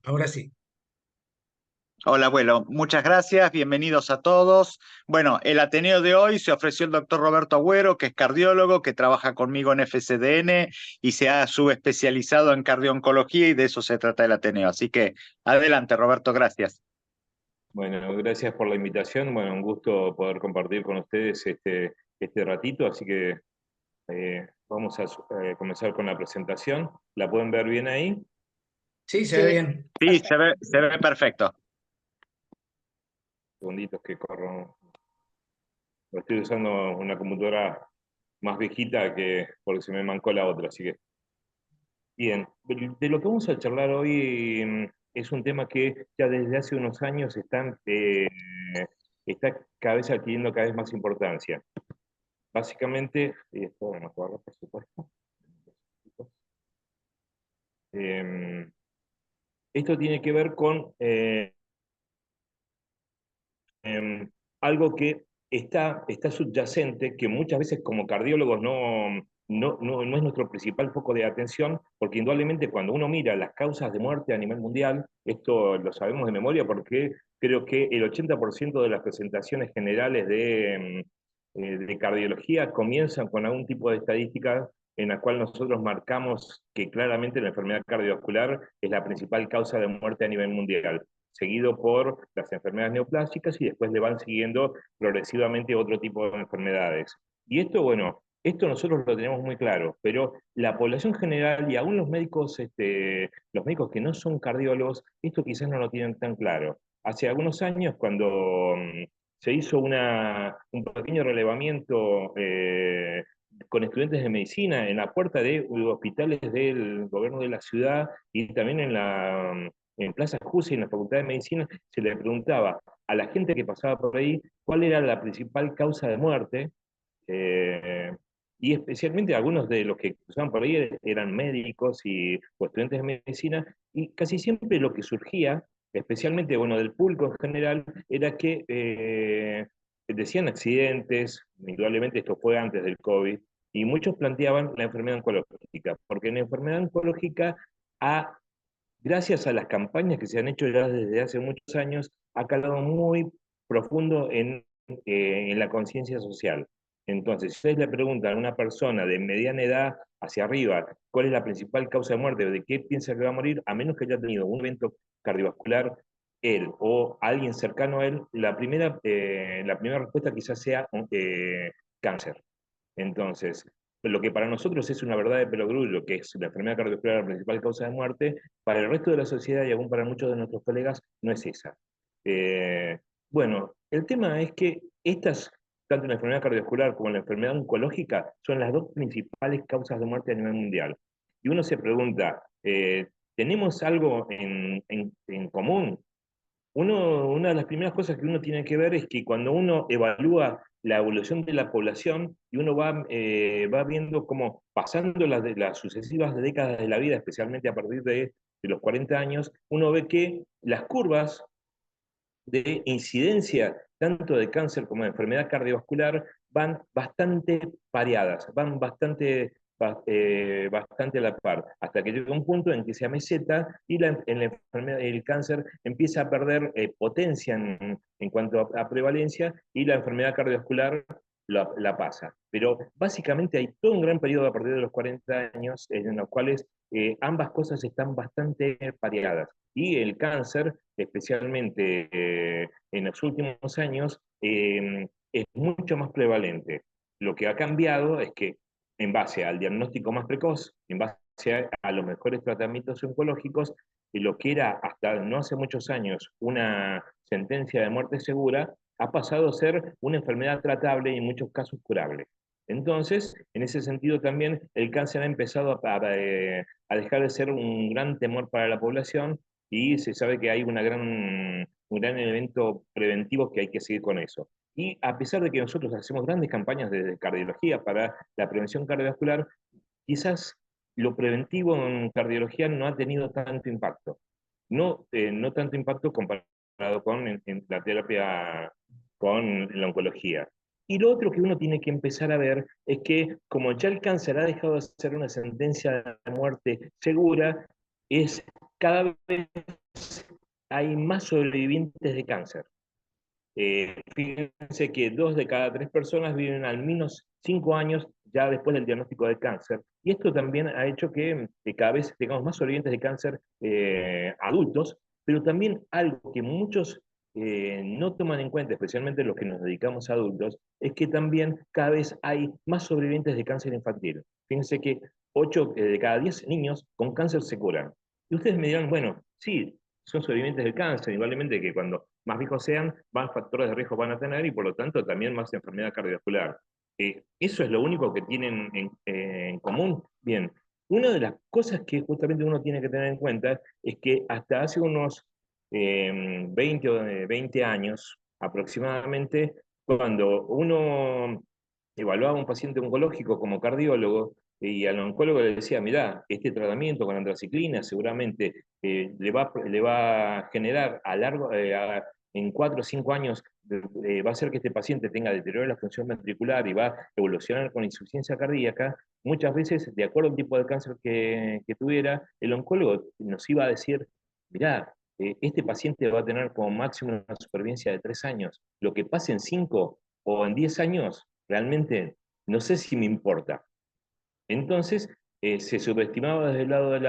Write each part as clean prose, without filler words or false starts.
Ahora sí. Hola, abuelo. Muchas gracias. Bienvenidos a todos. Bueno, el Ateneo de hoy se ofreció el doctor Roberto Agüero, que es cardiólogo, que trabaja conmigo en FCDN y se ha subespecializado en cardiooncología y de eso se trata el Ateneo. Así que adelante, Roberto, gracias. Bueno, gracias por la invitación. Bueno, un gusto poder compartir con ustedes este ratito, así que vamos a comenzar con la presentación. ¿La pueden ver bien ahí? Sí, se ve Sí, bien. sí, se ve perfecto. Segunditos que corro. Estoy usando una computadora más viejita que porque se me mancó la otra, así que bien. De lo que vamos a charlar hoy es un tema que ya desde hace unos años está cada vez adquiriendo cada vez más importancia. Básicamente, y esto vamos a guardar, por supuesto. Eh, Esto tiene que ver con algo que está subyacente, que muchas veces como cardiólogos no es nuestro principal foco de atención, porque indudablemente cuando uno mira las causas de muerte a nivel mundial, esto lo sabemos de memoria porque creo que el 80% de las presentaciones generales de cardiología comienzan con algún tipo de estadística en la cual nosotros marcamos que claramente la enfermedad cardiovascular es la principal causa de muerte a nivel mundial, seguido por las enfermedades neoplásicas y después le van siguiendo progresivamente otro tipo de enfermedades. Y esto, bueno, esto nosotros lo tenemos muy claro, pero la población general y aún los médicos que no son cardiólogos, esto quizás no lo tienen tan claro. Hace algunos años, cuando se hizo un pequeño relevamiento con estudiantes de medicina en la puerta de hospitales del gobierno de la ciudad y también en Plaza Justa y en la Facultad de Medicina, se le preguntaba a la gente que pasaba por ahí cuál era la principal causa de muerte, eh, y especialmente algunos de los que pasaban por ahí eran médicos o estudiantes de medicina, y casi siempre lo que surgía, especialmente bueno, del público en general, era que decían accidentes, indudablemente esto fue antes del COVID, y muchos planteaban la enfermedad oncológica, porque en la enfermedad oncológica ha gracias a las campañas que se han hecho ya desde hace muchos años, ha calado muy profundo en la conciencia social. Entonces, si ustedes le preguntan a una persona de mediana edad hacia arriba cuál es la principal causa de muerte, de qué piensa que va a morir, a menos que haya tenido un evento cardiovascular, él o alguien cercano a él, la primera respuesta quizás sea cáncer. Entonces, lo que para nosotros es una verdad de perogrullo, que es la enfermedad cardiovascular la principal causa de muerte, para el resto de la sociedad y aún para muchos de nuestros colegas no es esa. Eh, bueno, el tema es que tanto la enfermedad cardiovascular como la enfermedad oncológica, son las dos principales causas de muerte a nivel mundial. Y uno se pregunta, ¿tenemos algo en común? Una de las primeras cosas que uno tiene que ver es que cuando uno evalúa la evolución de la población y uno va viendo cómo pasando las sucesivas décadas de la vida, especialmente a partir de los 40 años, uno ve que las curvas de incidencia tanto de cáncer como de enfermedad cardiovascular van bastante pareadas, van bastante a la par, hasta que llega un punto en que se ameseta y en la enfermedad, el cáncer empieza a perder potencia en cuanto a prevalencia y la enfermedad cardiovascular la pasa. Pero básicamente hay todo un gran periodo a partir de los 40 años en los cuales ambas cosas están bastante pareadas. Y el cáncer, especialmente en los últimos años, es mucho más prevalente. Lo que ha cambiado es que en base al diagnóstico más precoz, en base a los mejores tratamientos oncológicos, y lo que era hasta no hace muchos años una sentencia de muerte segura, ha pasado a ser una enfermedad tratable y en muchos casos curable. Entonces, en ese sentido también el cáncer ha empezado a dejar de ser un gran temor para la población y se sabe que hay un gran elemento preventivo que hay que seguir con eso. Y a pesar de que nosotros hacemos grandes campañas de cardiología para la prevención cardiovascular, quizás lo preventivo en cardiología no ha tenido tanto impacto. No tanto impacto comparado con en la terapia con la oncología. Y lo otro que uno tiene que empezar a ver es que como ya el cáncer ha dejado de ser una sentencia de muerte segura, es cada vez hay más sobrevivientes de cáncer. Fíjense que 2 de cada 3 personas viven al menos 5 años ya después del diagnóstico de cáncer. Y esto también ha hecho que cada vez tengamos más sobrevivientes de cáncer adultos, pero también algo que muchos no toman en cuenta, especialmente los que nos dedicamos a adultos, es que también cada vez hay más sobrevivientes de cáncer infantil. Fíjense que 8 de cada 10 niños con cáncer se curan. Y ustedes me dirán, bueno, sí, son sobrevivientes del cáncer, igualmente que cuando más viejos sean, más factores de riesgo van a tener y por lo tanto también más enfermedad cardiovascular. ¿Eso es lo único que tienen en común? Bien, una de las cosas que justamente uno tiene que tener en cuenta es que hasta hace unos 20 años aproximadamente, cuando uno evaluaba a un paciente oncológico como cardiólogo, y al oncólogo le decía, mirá, este tratamiento con antraciclina seguramente le va a generar en 4 o 5 años, va a hacer que este paciente tenga deterioro de la función ventricular y va a evolucionar con insuficiencia cardíaca. Muchas veces, de acuerdo al tipo de cáncer que tuviera, el oncólogo nos iba a decir, mirá, este paciente va a tener como máximo una supervivencia de 3 años. Lo que pase en 5 o en 10 años, realmente no sé si me importa. Entonces, se subestimaba desde el lado de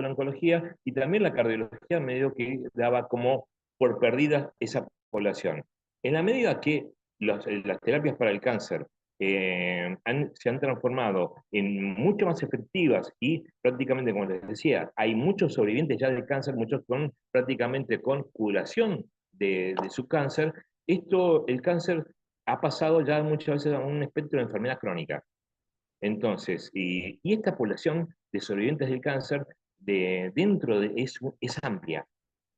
la oncología y también la cardiología medio que daba como por perdida esa población. En la medida que las terapias para el cáncer se han transformado en mucho más efectivas y prácticamente, como les decía, hay muchos sobrevivientes ya del cáncer, muchos prácticamente con curación de su cáncer, el cáncer ha pasado ya muchas veces a un espectro de enfermedad crónica. Entonces, y esta población de sobrevivientes del cáncer es amplia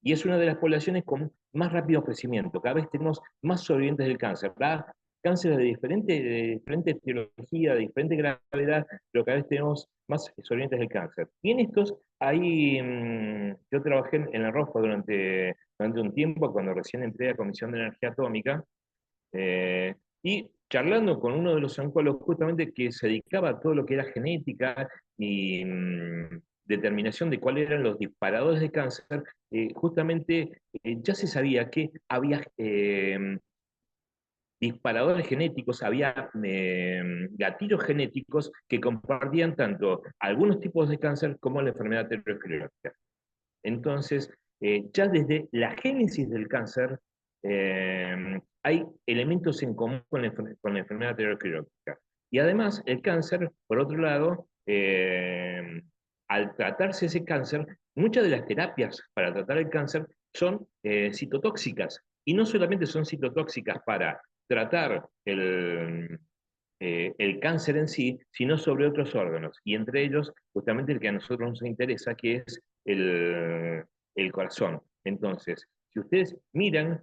y es una de las poblaciones con más rápido crecimiento. Cada vez tenemos más sobrevivientes del cáncer. Cánceres de diferente etiología, de diferente gravedad, pero cada vez tenemos más sobrevivientes del cáncer. Y en estos, yo trabajé en la ROFA durante un tiempo, cuando recién entré a la Comisión de Energía Atómica, y charlando con uno de los oncólogos justamente que se dedicaba a todo lo que era genética y determinación de cuáles eran los disparadores de cáncer, justamente ya se sabía que había disparadores genéticos, había gatillos genéticos que compartían tanto algunos tipos de cáncer como la enfermedad arteriosclerótica. Entonces, ya desde la génesis del cáncer hay elementos en común con la enfermedad arteriosclerótica. Y además, el cáncer, por otro lado, al tratarse ese cáncer, muchas de las terapias para tratar el cáncer son citotóxicas. Y no solamente son citotóxicas para tratar el cáncer en sí, sino sobre otros órganos, y entre ellos justamente el que a nosotros nos interesa, que es el corazón. Entonces, si ustedes miran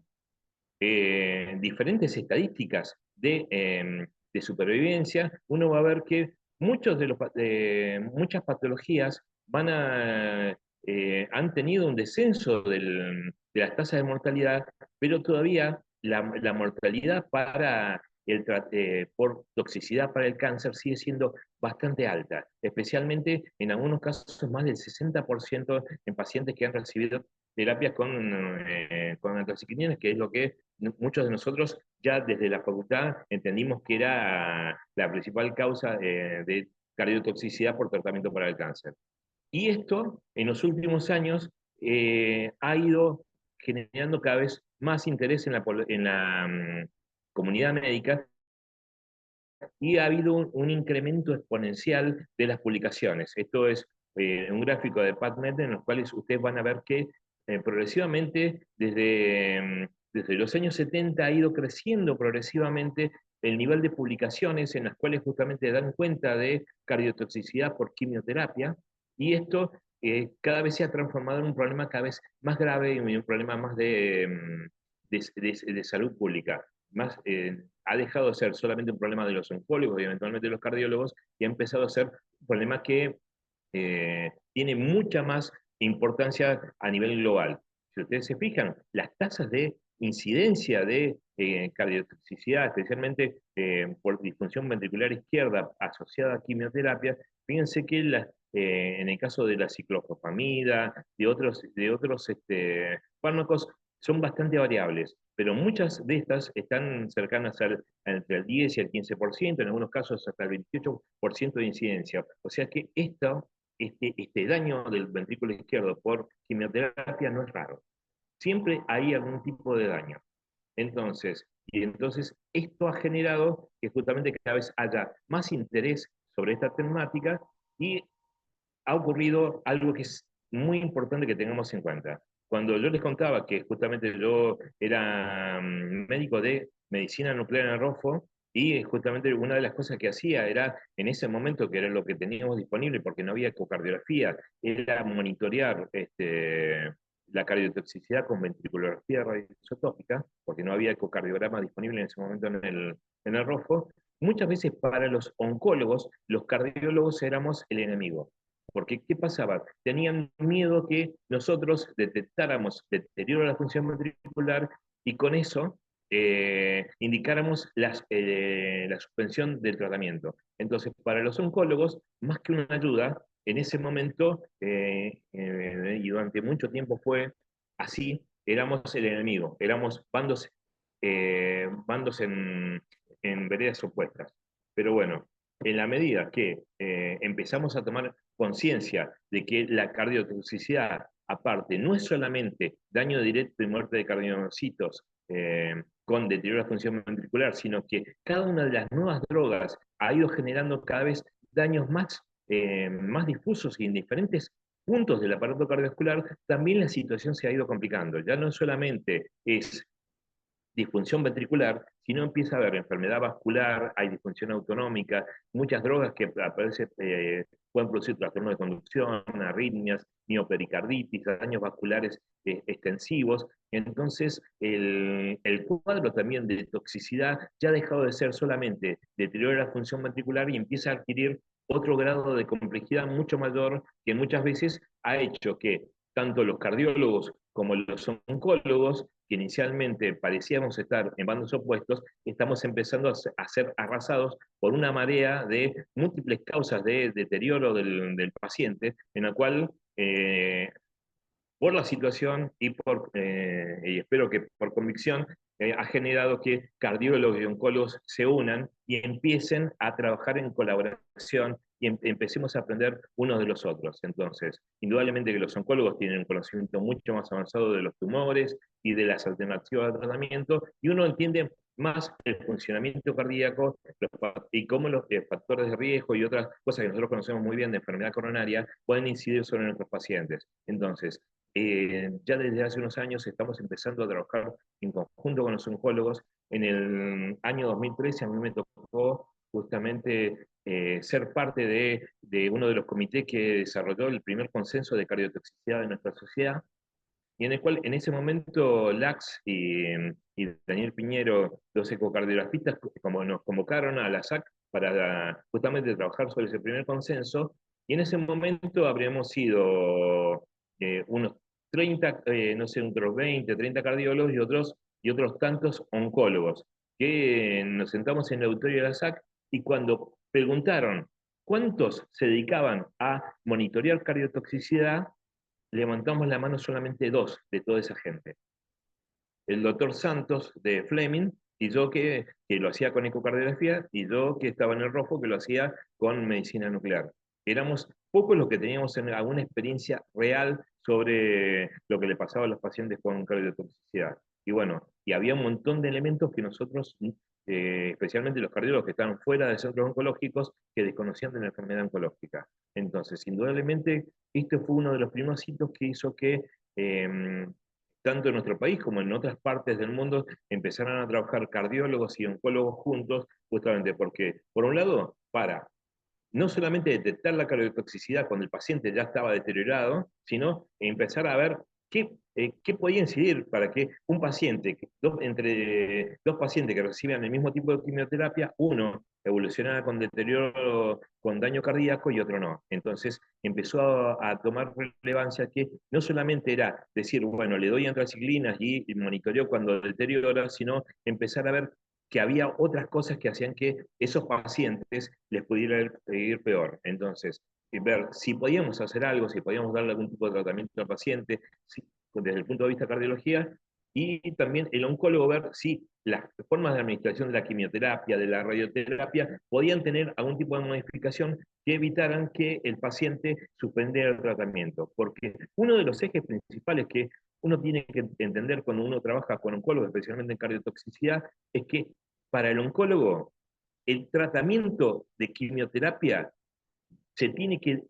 diferentes estadísticas de supervivencia, uno va a ver que muchas patologías han tenido un descenso de las tasas de mortalidad, pero todavía la mortalidad por toxicidad para el cáncer sigue siendo bastante alta, especialmente en algunos casos más del 60% en pacientes que han recibido terapias con antraciclininas, que es lo que muchos de nosotros ya desde la facultad entendimos que era la principal causa de cardiotoxicidad por tratamiento para el cáncer. Y esto, en los últimos años, ha ido generando cada vez más interés en la comunidad médica, y ha habido un incremento exponencial de las publicaciones. Esto es un gráfico de PubMed en los cuales ustedes van a ver que progresivamente desde los años 70 ha ido creciendo progresivamente el nivel de publicaciones en las cuales justamente dan cuenta de cardiotoxicidad por quimioterapia, y esto cada vez se ha transformado en un problema cada vez más grave y un problema más de salud pública. Ha dejado de ser solamente un problema de los oncólogos y eventualmente de los cardiólogos, y ha empezado a ser un problema que tiene mucha más importancia a nivel global. Si ustedes se fijan, las tasas de incidencia de cardiotoxicidad, especialmente por disfunción ventricular izquierda asociada a quimioterapia, fíjense que en el caso de la ciclofosfamida, de otros fármacos son bastante variables, pero muchas de estas están cercanas entre el 10 y el 15%, en algunos casos hasta el 28% de incidencia. O sea que este daño del ventrículo izquierdo por quimioterapia no es raro. Siempre hay algún tipo de daño. Entonces esto ha generado que justamente cada vez haya más interés sobre esta temática y ha ocurrido algo que es muy importante que tengamos en cuenta. Cuando yo les contaba que justamente yo era médico de medicina nuclear en el ROFO, y justamente una de las cosas que hacía era, en ese momento, que era lo que teníamos disponible, porque no había ecocardiografía, era monitorear la cardiotoxicidad con ventriculografía radioisotópica, porque no había ecocardiograma disponible en ese momento en el ROFO. Muchas veces para los oncólogos, los cardiólogos éramos el enemigo. Porque, ¿qué pasaba? Tenían miedo que nosotros detectáramos deterioro de la función ventricular y con eso indicáramos la suspensión del tratamiento. Entonces, para los oncólogos, más que una ayuda, en ese momento, y durante mucho tiempo fue así, éramos el enemigo, éramos bandos en veredas opuestas. Pero bueno, en la medida que empezamos a tomar conciencia de que la cardiotoxicidad, aparte, no es solamente daño directo y muerte de cardiomocitos con deterioro de la función ventricular, sino que cada una de las nuevas drogas ha ido generando cada vez daños más difusos y en diferentes puntos del aparato cardiovascular, también la situación se ha ido complicando. Ya no solamente es disfunción ventricular, si no empieza a haber enfermedad vascular, hay disfunción autonómica, muchas drogas que a veces pueden producir trastornos de conducción, arritmias, miopericarditis, daños vasculares extensivos. Entonces, el cuadro también de toxicidad ya ha dejado de ser solamente deterioro de la función ventricular y empieza a adquirir otro grado de complejidad mucho mayor que muchas veces ha hecho que tanto los cardiólogos como los oncólogos, que inicialmente parecíamos estar en bandos opuestos, estamos empezando a ser arrasados por una marea de múltiples causas de deterioro del paciente, en la cual, por la situación y espero que por convicción, ha generado que cardiólogos y oncólogos se unan y empiecen a trabajar en colaboración y empecemos a aprender unos de los otros. Entonces, indudablemente que los oncólogos tienen un conocimiento mucho más avanzado de los tumores y de las alternativas de tratamiento, y uno entiende más el funcionamiento cardíaco y cómo los factores de riesgo y otras cosas que nosotros conocemos muy bien de enfermedad coronaria pueden incidir sobre nuestros pacientes. Entonces, ya desde hace unos años estamos empezando a trabajar en conjunto con los oncólogos. En el año 2013 a mí me tocó justamente ser parte de uno de los comités que desarrolló el primer consenso de cardiotoxicidad de nuestra sociedad, y en el cual en ese momento Lax y Daniel Piñero, los ecocardiografistas, como nos convocaron a la SAC para justamente trabajar sobre ese primer consenso, y en ese momento habríamos sido unos 30, no sé, otros 20, 30 cardiólogos y otros tantos oncólogos, que nos sentamos en el auditorio de la SAC y cuando preguntaron cuántos se dedicaban a monitorear cardiotoxicidad, levantamos la mano solamente dos de toda esa gente. El doctor Santos de Fleming y yo que lo hacía con ecocardiografía, y yo que estaba en el rojo que lo hacía con medicina nuclear. Éramos pocos los que teníamos alguna experiencia real sobre lo que le pasaba a los pacientes con cardiotoxicidad. Y bueno, y había un montón de elementos que nosotros, especialmente los cardiólogos que estaban fuera de centros oncológicos, que desconocían de la enfermedad oncológica. Entonces, indudablemente, este fue uno de los primeros hitos que hizo que tanto en nuestro país como en otras partes del mundo empezaron a trabajar cardiólogos y oncólogos juntos, justamente porque, por un lado, para no solamente detectar la cardiotoxicidad cuando el paciente ya estaba deteriorado, sino empezar a ver qué podía incidir para que un paciente, entre dos pacientes que recibían el mismo tipo de quimioterapia, uno evolucionara con deterioro, con daño cardíaco y otro no. Entonces empezó a tomar relevancia que no solamente era decir, bueno, le doy antraciclinas y monitoreo cuando deteriora, sino empezar a ver que había otras cosas que hacían que esos pacientes les pudiera ir peor. Entonces, ver si podíamos hacer algo, si podíamos darle algún tipo de tratamiento al paciente, desde el punto de vista de cardiología, y también el oncólogo ver si las formas de administración de la quimioterapia, de la radioterapia, podían tener algún tipo de modificación que evitaran que el paciente suspendiera el tratamiento. Porque uno de los ejes principales que uno tiene que entender cuando uno trabaja con oncólogos, especialmente en cardiotoxicidad, es que para el oncólogo el tratamiento de quimioterapia se tiene que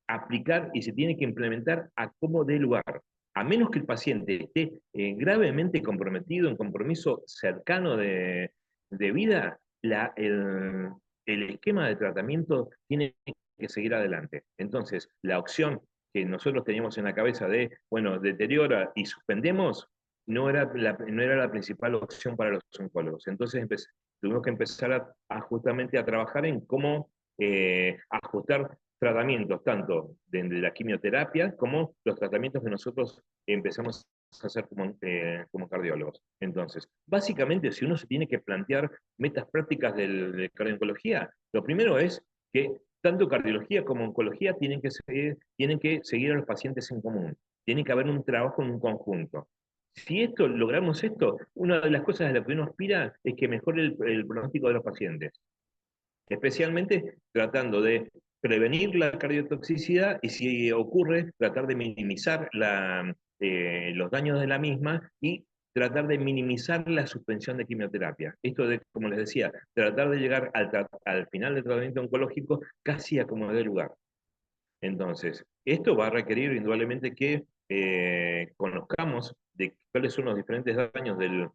aplicar y se tiene que implementar a como dé lugar. A menos que el paciente esté gravemente comprometido, en compromiso cercano de vida, el esquema de tratamiento tiene que seguir adelante. Entonces, la opción que nosotros teníamos en la cabeza de, bueno, deteriora y suspendemos, no era la principal opción para los oncólogos. Entonces tuvimos que empezar justamente a trabajar en cómo ajustar tratamientos, tanto de la quimioterapia como los tratamientos que nosotros empezamos a hacer como cardiólogos. Entonces, básicamente, si uno se tiene que plantear metas prácticas de cardiología, lo primero es que tanto cardiología como oncología tienen que seguir a los pacientes en común. Tiene que haber un trabajo en un conjunto. Si logramos esto, una de las cosas a las que uno aspira es que mejore el pronóstico de los pacientes, especialmente tratando de prevenir la cardiotoxicidad y si ocurre, tratar de minimizar los daños de la misma y tratar de minimizar la suspensión de quimioterapia. Esto de, como les decía, tratar de llegar al final del tratamiento oncológico casi a como dé lugar. Entonces, esto va a requerir indudablemente que conozcamos de cuáles son los diferentes daños de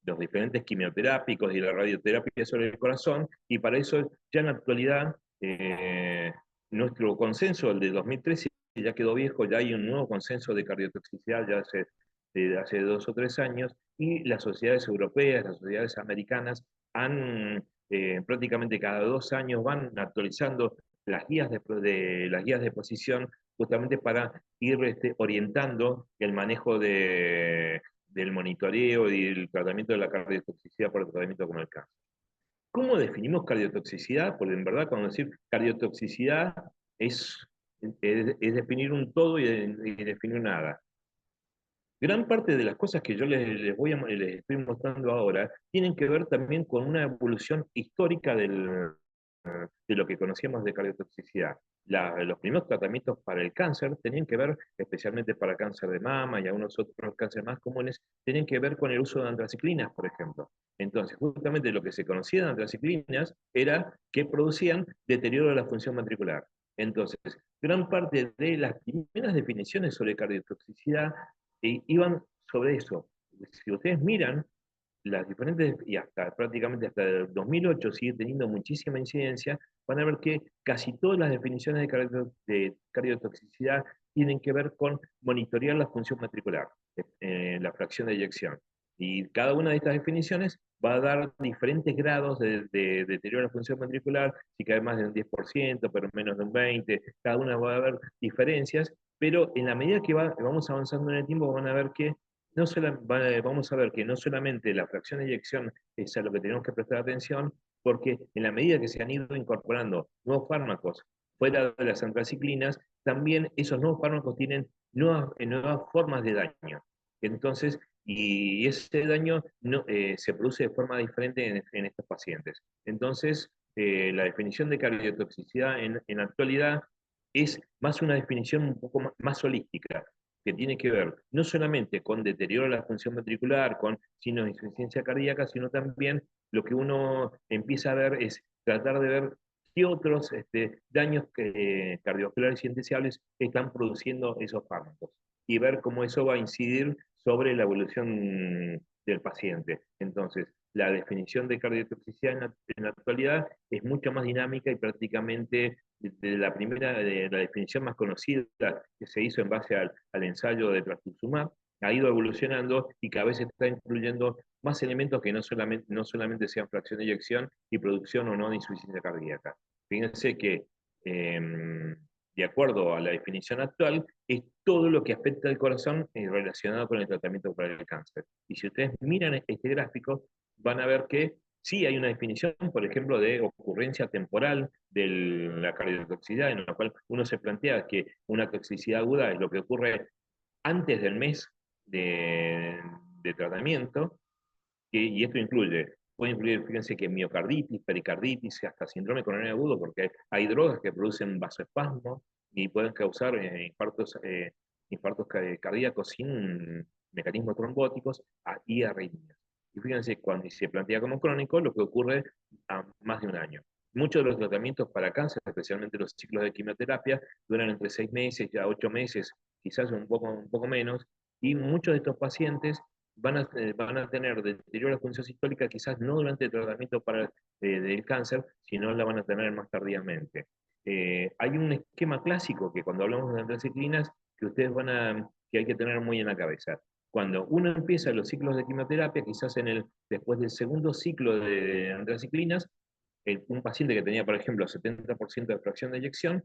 los diferentes quimioterápicos y la radioterapia sobre el corazón, y para eso ya en la actualidad nuestro consenso, el de 2013, ya quedó viejo, ya hay un nuevo consenso de cardiotoxicidad ya hace 2 o 3 años, y las sociedades europeas, las sociedades americanas han prácticamente cada 2 años van actualizando las guías de posición justamente para ir orientando el manejo del monitoreo y el tratamiento de la cardiotoxicidad por el tratamiento como el cáncer. ¿Cómo definimos cardiotoxicidad? Porque en verdad cuando decir cardiotoxicidad es, es definir un todo y definir nada. Gran parte de las cosas que yo les estoy mostrando ahora tienen que ver también con una evolución histórica de lo que conocíamos de cardiotoxicidad. Los primeros tratamientos para el cáncer tenían que ver, especialmente para cáncer de mama y algunos otros cánceres más comunes, tenían que ver con el uso de antraciclinas, por ejemplo. Entonces, justamente lo que se conocía de antraciclinas era que producían deterioro de la función ventricular. Entonces, gran parte de las primeras definiciones sobre cardiotoxicidad iban sobre eso. Si ustedes miran, las diferentes, y hasta prácticamente hasta el 2008 sigue teniendo muchísima incidencia, van a ver que casi todas las definiciones de cardiotoxicidad tienen que ver con monitorear la función ventricular, la fracción de eyección. Y cada una de estas definiciones va a dar diferentes grados de deterioro de la función ventricular, si cae más de un 10%, pero menos de un 20%, cada una va a haber diferencias, pero en la medida que vamos avanzando en el tiempo van a ver que vamos a ver que no solamente la fracción de eyección es a lo que tenemos que prestar atención, porque en la medida que se han ido incorporando nuevos fármacos fuera de las antraciclinas, también esos nuevos fármacos tienen nuevas formas de daño. Entonces, y ese daño se produce de forma diferente en estos pacientes. Entonces, la definición de cardiotoxicidad en la actualidad es más una definición un poco más holística, que tiene que ver no solamente con deterioro de la función ventricular, con signos de insuficiencia cardíaca, sino también lo que uno empieza a ver es tratar de ver qué otros daños cardiovasculares y indeseables están produciendo esos fármacos y ver cómo eso va a incidir sobre la evolución del paciente. Entonces, la definición de cardiotoxicidad en la actualidad es mucho más dinámica y prácticamente de la definición más conocida que se hizo en base al ensayo de trastuzumab, ha ido evolucionando y cada vez está incluyendo más elementos que no solamente sean fracción de eyección y producción o no de insuficiencia cardíaca. Fíjense que de acuerdo a la definición actual, es todo lo que afecta al corazón relacionado con el tratamiento para el cáncer. Y si ustedes miran este gráfico, van a ver que Sí hay una definición, por ejemplo, de ocurrencia temporal de la cardiotoxicidad, en la cual uno se plantea que una toxicidad aguda es lo que ocurre antes del mes de, de tratamiento, y esto puede incluir, fíjense que miocarditis, pericarditis, hasta síndrome coronario agudo, porque hay drogas que producen vasoespasmo y pueden causar infartos cardíacos sin mecanismos trombóticos y arritmias. Y fíjense, cuando se plantea como crónico, lo que ocurre a más de un año. Muchos de los tratamientos para cáncer, especialmente los ciclos de quimioterapia, duran entre 6 meses y 8 meses, quizás un poco menos, y muchos de estos pacientes van a tener deterioro de la función sistólica quizás no durante el tratamiento del cáncer, sino la van a tener más tardíamente. Hay un esquema clásico que cuando hablamos de antraciclinas que hay que tener muy en la cabeza. Cuando uno empieza los ciclos de quimioterapia, quizás después del segundo ciclo de antraciclinas, un paciente que tenía, por ejemplo, 70% de fracción de eyección,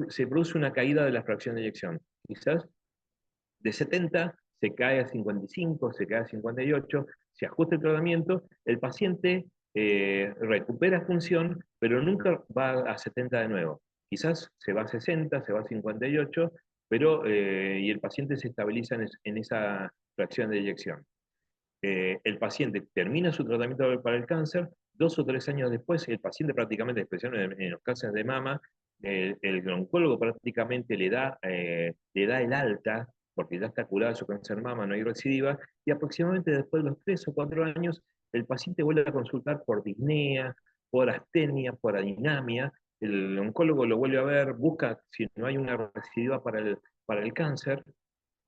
se produce una caída de la fracción de eyección. Quizás de 70 se cae a 55, se cae a 58, se ajusta el tratamiento, el paciente recupera función, pero nunca va a 70 de nuevo. Quizás se va a 60, se va a 58, y el paciente se estabiliza en esa fracción de eyección. El paciente termina su tratamiento para el cáncer, 2 o 3 años después, el paciente prácticamente, especialmente en los cánceres de mama, el oncólogo prácticamente le da el alta, porque ya está curado su cáncer de mama, no hay recidiva, y aproximadamente después de los 3 o 4 años, el paciente vuelve a consultar por disnea, por astenia, por adinamia, el oncólogo lo vuelve a ver, busca si no hay una recidiva para el cáncer,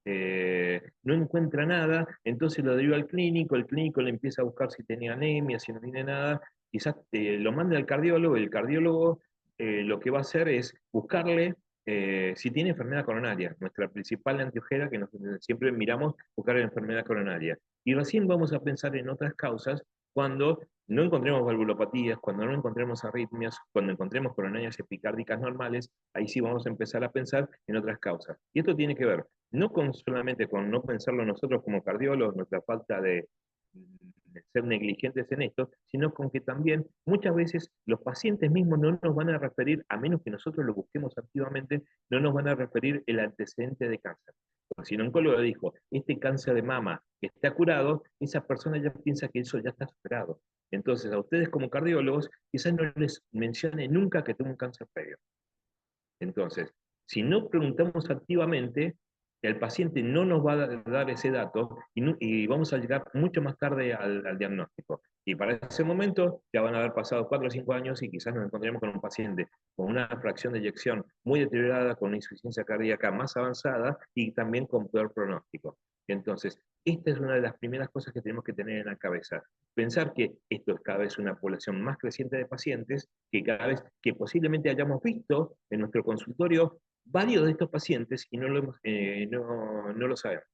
no encuentra nada, entonces lo deriva al clínico, el clínico le empieza a buscar si tenía anemia, si no tiene nada, quizás lo manda al cardiólogo, y el cardiólogo lo que va a hacer es buscarle si tiene enfermedad coronaria, nuestra principal antiojera que siempre miramos, buscar la enfermedad coronaria. Y recién vamos a pensar en otras causas cuando no encontremos valvulopatías, cuando no encontremos arritmias, cuando encontremos coronarias epicárdicas normales, ahí sí vamos a empezar a pensar en otras causas. Y esto tiene que ver no solamente con no pensarlo nosotros como cardiólogos, nuestra falta de ser negligentes en esto, sino con que también muchas veces los pacientes mismos no nos van a referir, a menos que nosotros lo busquemos activamente, no nos van a referir el antecedente de cáncer. Porque si un oncólogo dijo, este cáncer de mama está curado, esa persona ya piensa que eso ya está superado. Entonces, a ustedes como cardiólogos, quizás no les mencione nunca que tuvo un cáncer previo. Entonces, si no preguntamos activamente, el paciente no nos va a dar ese dato y vamos a llegar mucho más tarde al diagnóstico. Y para ese momento ya van a haber pasado 4 o 5 años y quizás nos encontremos con un paciente con una fracción de eyección muy deteriorada, con una insuficiencia cardíaca más avanzada y también con peor pronóstico. Entonces, esta es una de las primeras cosas que tenemos que tener en la cabeza. Pensar que esto es cada vez una población más creciente de pacientes, que cada vez, que posiblemente hayamos visto en nuestro consultorio varios de estos pacientes y no lo sabemos.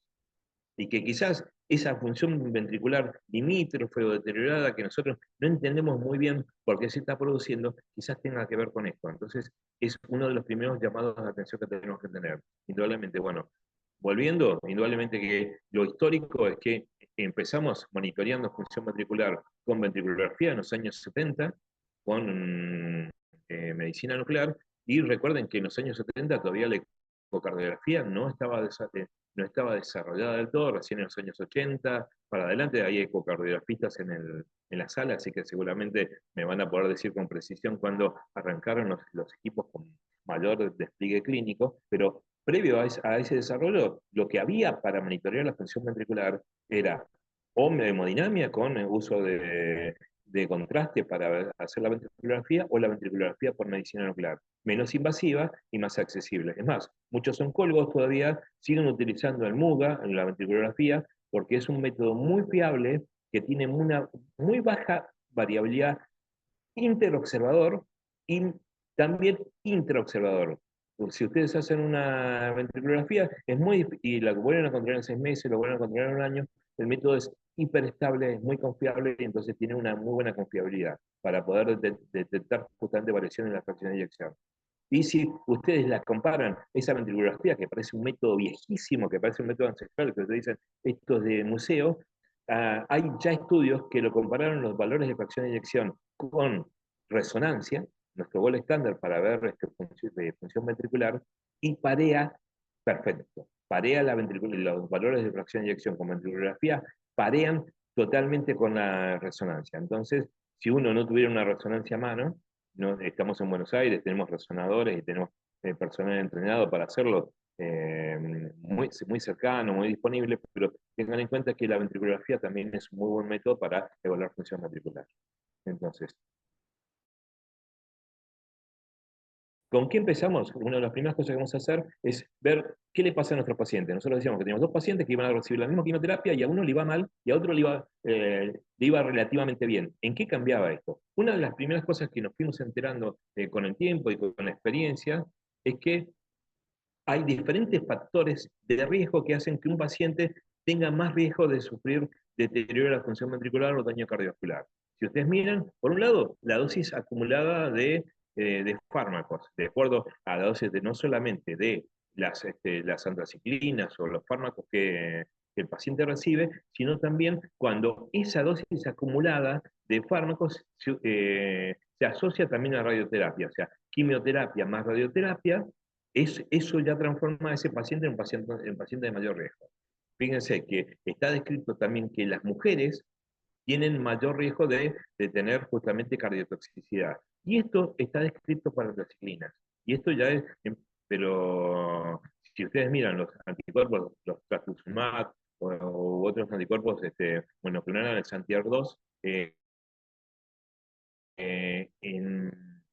Y que quizás esa función ventricular limítrofe o deteriorada que nosotros no entendemos muy bien por qué se está produciendo, quizás tenga que ver con esto. Entonces, es uno de los primeros llamados de atención que tenemos que tener. Indudablemente, bueno, volviendo, indudablemente que lo histórico es que empezamos monitoreando función ventricular con ventriculografía en los años 70, con medicina nuclear, y recuerden que en los años 70 todavía la ecocardiografía no estaba desarrollada del todo, recién en los años 80, para adelante hay ecocardiografistas en la sala, así que seguramente me van a poder decir con precisión cuándo arrancaron los equipos con mayor despliegue clínico, pero previo a ese desarrollo, lo que había para monitorear la función ventricular era o hemodinamia con el uso de contraste para hacer la ventriculografía, o la ventriculografía por medicina nuclear, menos invasiva y más accesible. Es más, muchos oncólogos todavía siguen utilizando el MUGA en la ventriculografía porque es un método muy fiable que tiene una muy baja variabilidad interobservador y también intraobservador. Si ustedes hacen una ventriculografía, es muy y la vuelven a encontrar en 6 meses, lo vuelven a encontrar en un año, el método es hiperestable, es muy confiable y entonces tiene una muy buena confiabilidad para poder detectar justamente variaciones en la fracción de eyección. Y si ustedes la comparan, esa ventriculografía, que parece un método viejísimo, que parece un método ancestral, que ustedes dicen, esto es de museo, hay ya estudios que lo compararon los valores de fracción de eyección con resonancia, nuestro gol estándar para ver de función ventricular, y parea perfecto. Parea los valores de fracción de eyección con ventriculografía, parean totalmente con la resonancia. Entonces, si uno no tuviera una resonancia a mano, no, estamos en Buenos Aires, tenemos resonadores y tenemos personal entrenado para hacerlo, muy cercano, muy disponible, pero tengan en cuenta que la ventriculografía también es un muy buen método para evaluar función ventricular. Entonces, ¿con qué empezamos? Una de las primeras cosas que vamos a hacer es ver qué le pasa a nuestros pacientes. Nosotros decíamos que teníamos dos pacientes que iban a recibir la misma quimioterapia y a uno le iba mal y a otro le iba relativamente bien. ¿En qué cambiaba esto? Una de las primeras cosas que nos fuimos enterando con el tiempo y con la experiencia es que hay diferentes factores de riesgo que hacen que un paciente tenga más riesgo de sufrir deterioro de la función ventricular o daño cardiovascular. Si ustedes miran, por un lado, la dosis acumulada de fármacos, de acuerdo a la dosis de no solamente de las antraciclinas o los fármacos que el paciente recibe, sino también cuando esa dosis acumulada de fármacos se asocia también a radioterapia, o sea, quimioterapia más radioterapia, eso ya transforma a ese paciente en paciente de mayor riesgo. Fíjense que está descrito también que las mujeres tienen mayor riesgo de tener justamente cardiotoxicidad. Y esto está descrito para las ciclinas. Y esto ya es, pero si ustedes miran los anticuerpos, los trastuzumab o otros anticuerpos monoclonales anti-ER2,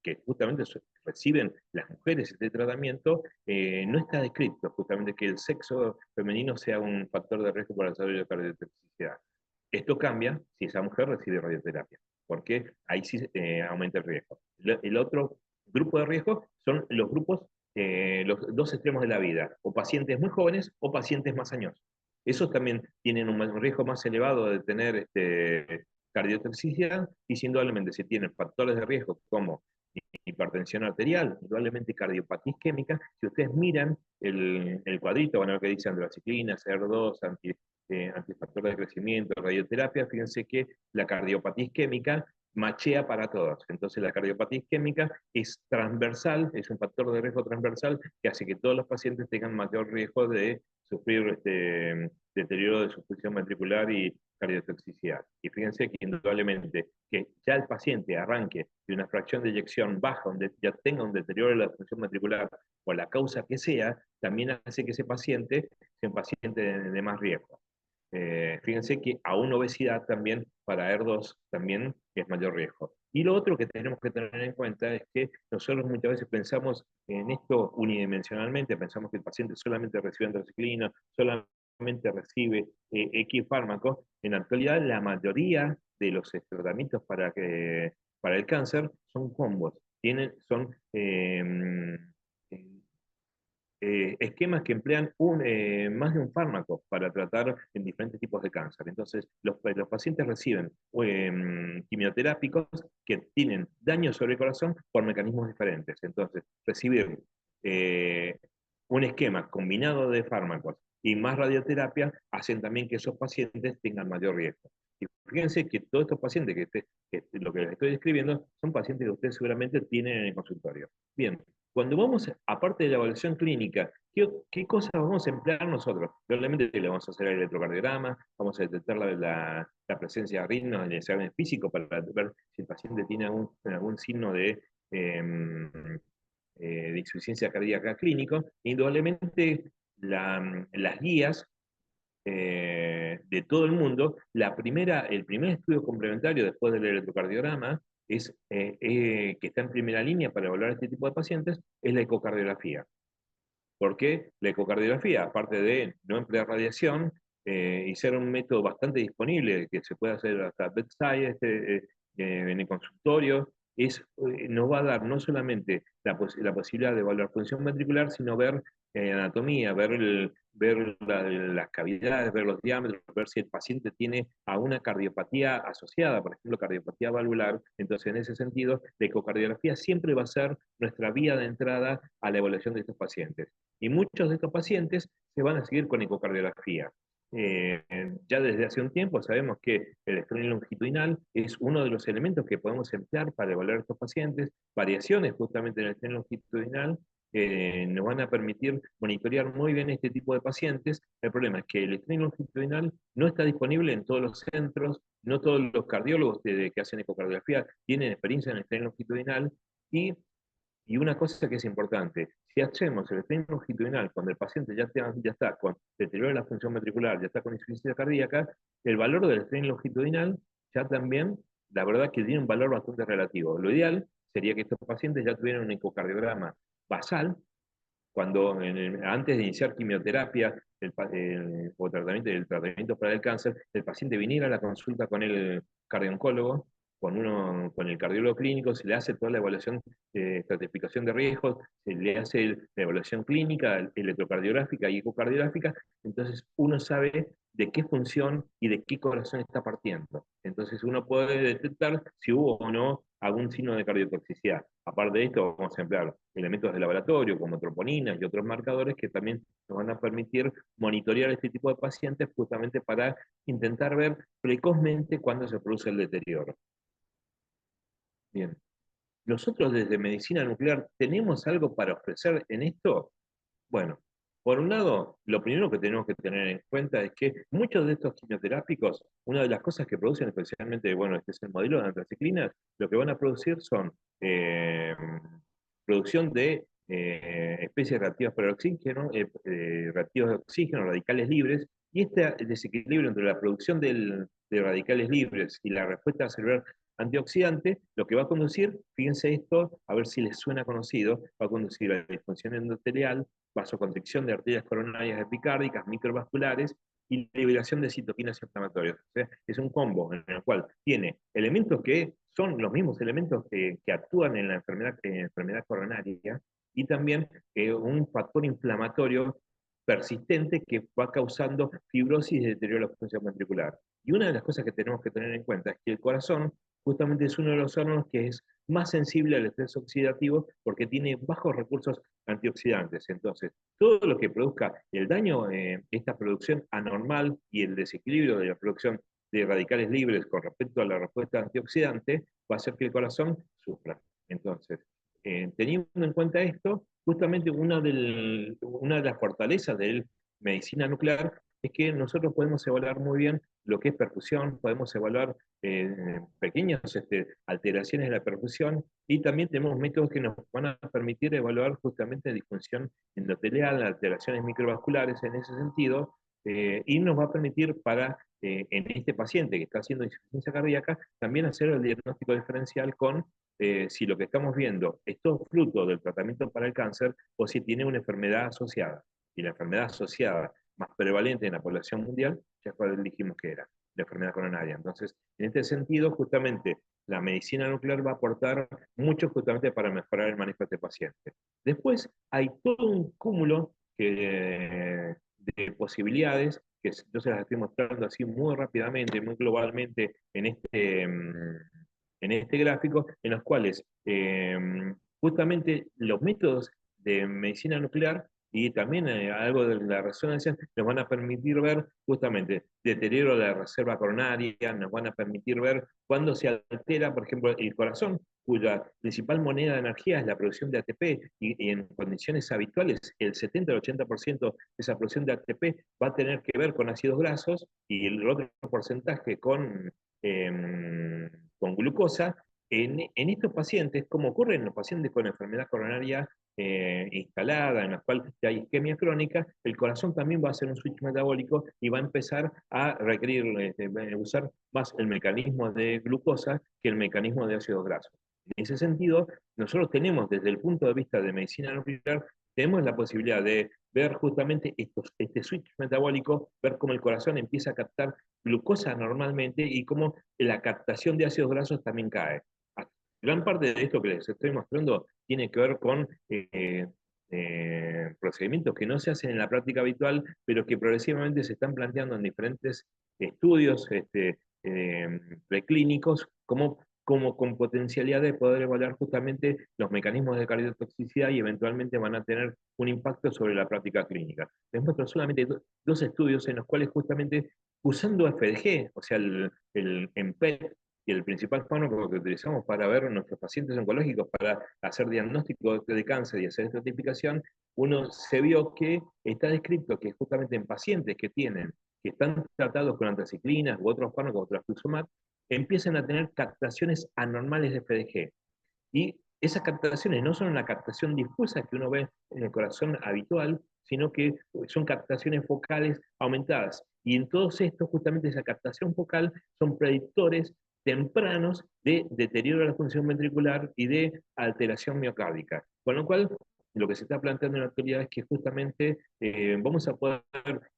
que justamente reciben las mujeres este tratamiento, no está descrito justamente que el sexo femenino sea un factor de riesgo para el desarrollo de cardiotoxicidad. Esto cambia si esa mujer recibe radioterapia, porque ahí sí aumenta el riesgo. El otro grupo de riesgo son los grupos, los dos extremos de la vida, o pacientes muy jóvenes o pacientes más añosos. Esos también tienen un riesgo más elevado de tener cardiotoxicidad, y indudablemente si tienen factores de riesgo como hipertensión arterial, indudablemente cardiopatía isquémica. Si ustedes miran el cuadrito, van a ver que dice andraciclinas, ER2, antifactor de crecimiento, radioterapia, fíjense que la cardiopatía isquémica machea para todos. Entonces la cardiopatía isquémica es transversal, es un factor de riesgo transversal que hace que todos los pacientes tengan mayor riesgo de sufrir deterioro de su función ventricular y cardiotoxicidad. Y fíjense que indudablemente que ya el paciente arranque de una fracción de eyección baja, donde ya tenga un deterioro de la función ventricular, por la causa que sea, también hace que ese paciente sea un paciente de más riesgo. Fíjense que aún obesidad también para ER2 también es mayor riesgo. Y lo otro que tenemos que tener en cuenta es que nosotros muchas veces pensamos en esto unidimensionalmente, pensamos que el paciente solamente recibe antraciclina, solamente recibe X fármacos. En la actualidad la mayoría de los tratamientos para el cáncer son combos, son esquemas que emplean más de un fármaco para tratar en diferentes tipos de cáncer. Entonces, los pacientes reciben quimioterápicos que tienen daño sobre el corazón por mecanismos diferentes. Entonces, recibir un esquema combinado de fármacos y más radioterapia hacen también que esos pacientes tengan mayor riesgo. Y fíjense que todos estos pacientes que lo que les estoy describiendo son pacientes que ustedes seguramente tienen en el consultorio. Bien, cuando vamos, aparte de la evaluación clínica, ¿qué cosas vamos a emplear nosotros? Probablemente le vamos a hacer el electrocardiograma, vamos a detectar la presencia de arritmias en el examen físico para ver si el paciente tiene algún signo de insuficiencia cardíaca clínico. Indudablemente, las guías de todo el mundo, el primer estudio complementario después del electrocardiograma que está en primera línea para evaluar este tipo de pacientes, es la ecocardiografía. ¿Por qué? La ecocardiografía, aparte de no emplear radiación y ser un método bastante disponible, que se puede hacer hasta bedside, en el consultorio, nos va a dar no solamente la posibilidad de evaluar función ventricular, sino ver anatomía, ver las cavidades, ver los diámetros, ver si el paciente tiene a una cardiopatía asociada, por ejemplo, cardiopatía valvular. Entonces, en ese sentido, la ecocardiografía siempre va a ser nuestra vía de entrada a la evaluación de estos pacientes. Y muchos de estos pacientes se van a seguir con ecocardiografía. ya desde hace un tiempo sabemos que el estrés longitudinal es uno de los elementos que podemos emplear para evaluar a estos pacientes. Variaciones justamente en el estrés longitudinal nos van a permitir monitorear muy bien este tipo de pacientes. El problema es que el estrés longitudinal no está disponible en todos los centros, no todos los cardiólogos que hacen ecocardiografía tienen experiencia en el estrés longitudinal, y una cosa que es importante, si hacemos el estrés longitudinal cuando el paciente ya está con deterioro de la función ventricular, ya está con insuficiencia cardíaca, el valor del estrés longitudinal ya también, la verdad que tiene un valor bastante relativo. Lo ideal sería que estos pacientes ya tuvieran un ecocardiograma basal, antes de iniciar quimioterapia o el tratamiento para el cáncer, el paciente viniera a la consulta con el cardiooncólogo, con el cardiólogo clínico, se le hace toda la evaluación de estratificación de riesgos, se le hace la evaluación clínica, electrocardiográfica y ecocardiográfica, entonces uno sabe de qué función y de qué corazón está partiendo. Entonces uno puede detectar si hubo o no algún signo de cardiotoxicidad. Aparte de esto, vamos a emplear elementos de laboratorio como troponinas y otros marcadores que también nos van a permitir monitorear este tipo de pacientes justamente para intentar ver precozmente cuándo se produce el deterioro. Bien. Nosotros desde medicina nuclear tenemos algo para ofrecer en esto. Bueno, por un lado, lo primero que tenemos que tener en cuenta es que muchos de estos quimioterápicos, una de las cosas que producen especialmente, bueno, este es el modelo de antraciclinas, lo que van a producir son eh, producción de especies reactivas para el oxígeno, reactivos de oxígeno, radicales libres, y este desequilibrio entre la producción de radicales libres y la respuesta celular antioxidante, lo que va a conducir, fíjense esto, a ver si les suena conocido, va a conducir a la disfunción endotelial, vasoconstricción de arterias coronarias epicárdicas, microvasculares, y liberación de citoquinas inflamatorias. O sea, es un combo en el cual tiene elementos que son los mismos elementos que actúan en la enfermedad coronaria, y también un factor inflamatorio persistente que va causando fibrosis y deterioro de la función ventricular. Y una de las cosas que tenemos que tener en cuenta es que el corazón justamente es uno de los órganos que es más sensible al estrés oxidativo porque tiene bajos recursos antioxidantes. Entonces, todo lo que produzca el daño, esta producción anormal y el desequilibrio de la producción de radicales libres con respecto a la respuesta antioxidante, va a hacer que el corazón sufra. Entonces, teniendo en cuenta esto, justamente una de las fortalezas de medicina nuclear es que nosotros podemos evaluar muy bien lo que es perfusión, podemos evaluar pequeñas alteraciones de la perfusión, y también tenemos métodos que nos van a permitir evaluar justamente disfunción endotelial, alteraciones microvasculares en ese sentido, y nos va a permitir en este paciente que está haciendo insuficiencia cardíaca, también hacer el diagnóstico diferencial con si lo que estamos viendo es todo fruto del tratamiento para el cáncer o si tiene una enfermedad asociada. Y la enfermedad asociada más prevalente en la población mundial, ya cuál dijimos que era, la enfermedad coronaria. Entonces, en este sentido, justamente, la medicina nuclear va a aportar mucho justamente para mejorar el manejo de este paciente. Después, hay todo un cúmulo de posibilidades que yo se las estoy mostrando así muy rápidamente, muy globalmente en este gráfico, en los cuales justamente los métodos de medicina nuclear y también algo de la resonancia nos van a permitir ver justamente deterioro de la reserva coronaria, nos van a permitir ver cuándo se altera, por ejemplo, el corazón, cuya principal moneda de energía es la producción de ATP, y en condiciones habituales el 70 al 80% de esa producción de ATP va a tener que ver con ácidos grasos y el otro porcentaje con glucosa. En estos pacientes, como ocurre en los pacientes con enfermedad coronaria instalada, en la cual ya hay isquemia crónica, el corazón también va a hacer un switch metabólico y va a empezar a requerir, usar más el mecanismo de glucosa que el mecanismo de ácidos grasos. En ese sentido, nosotros tenemos, desde el punto de vista de medicina nuclear, tenemos la posibilidad de ver justamente este switch metabólico, ver cómo el corazón empieza a captar glucosa normalmente y cómo la captación de ácidos grasos también cae. Gran parte de esto que les estoy mostrando tiene que ver con procedimientos que no se hacen en la práctica habitual, pero que progresivamente se están planteando en diferentes estudios preclínicos como como con potencialidad de poder evaluar justamente los mecanismos de cardiotoxicidad y eventualmente van a tener un impacto sobre la práctica clínica. Les muestro solamente dos estudios en los cuales justamente usando FDG, o sea, el EMPET, y el principal fármaco que utilizamos para ver a nuestros pacientes oncológicos, para hacer diagnóstico de cáncer y hacer estratificación, uno se vio que está descrito que justamente en pacientes que están tratados con anticiclinas u otros fármacos, o trastuzumab, empiezan a tener captaciones anormales de FDG. Y esas captaciones no son una captación difusa que uno ve en el corazón habitual, sino que son captaciones focales aumentadas. Y en todos estos, justamente esa captación focal son predictores tempranos de deterioro de la función ventricular y de alteración miocárdica. Con lo cual, lo que se está planteando en la actualidad es que justamente vamos a poder,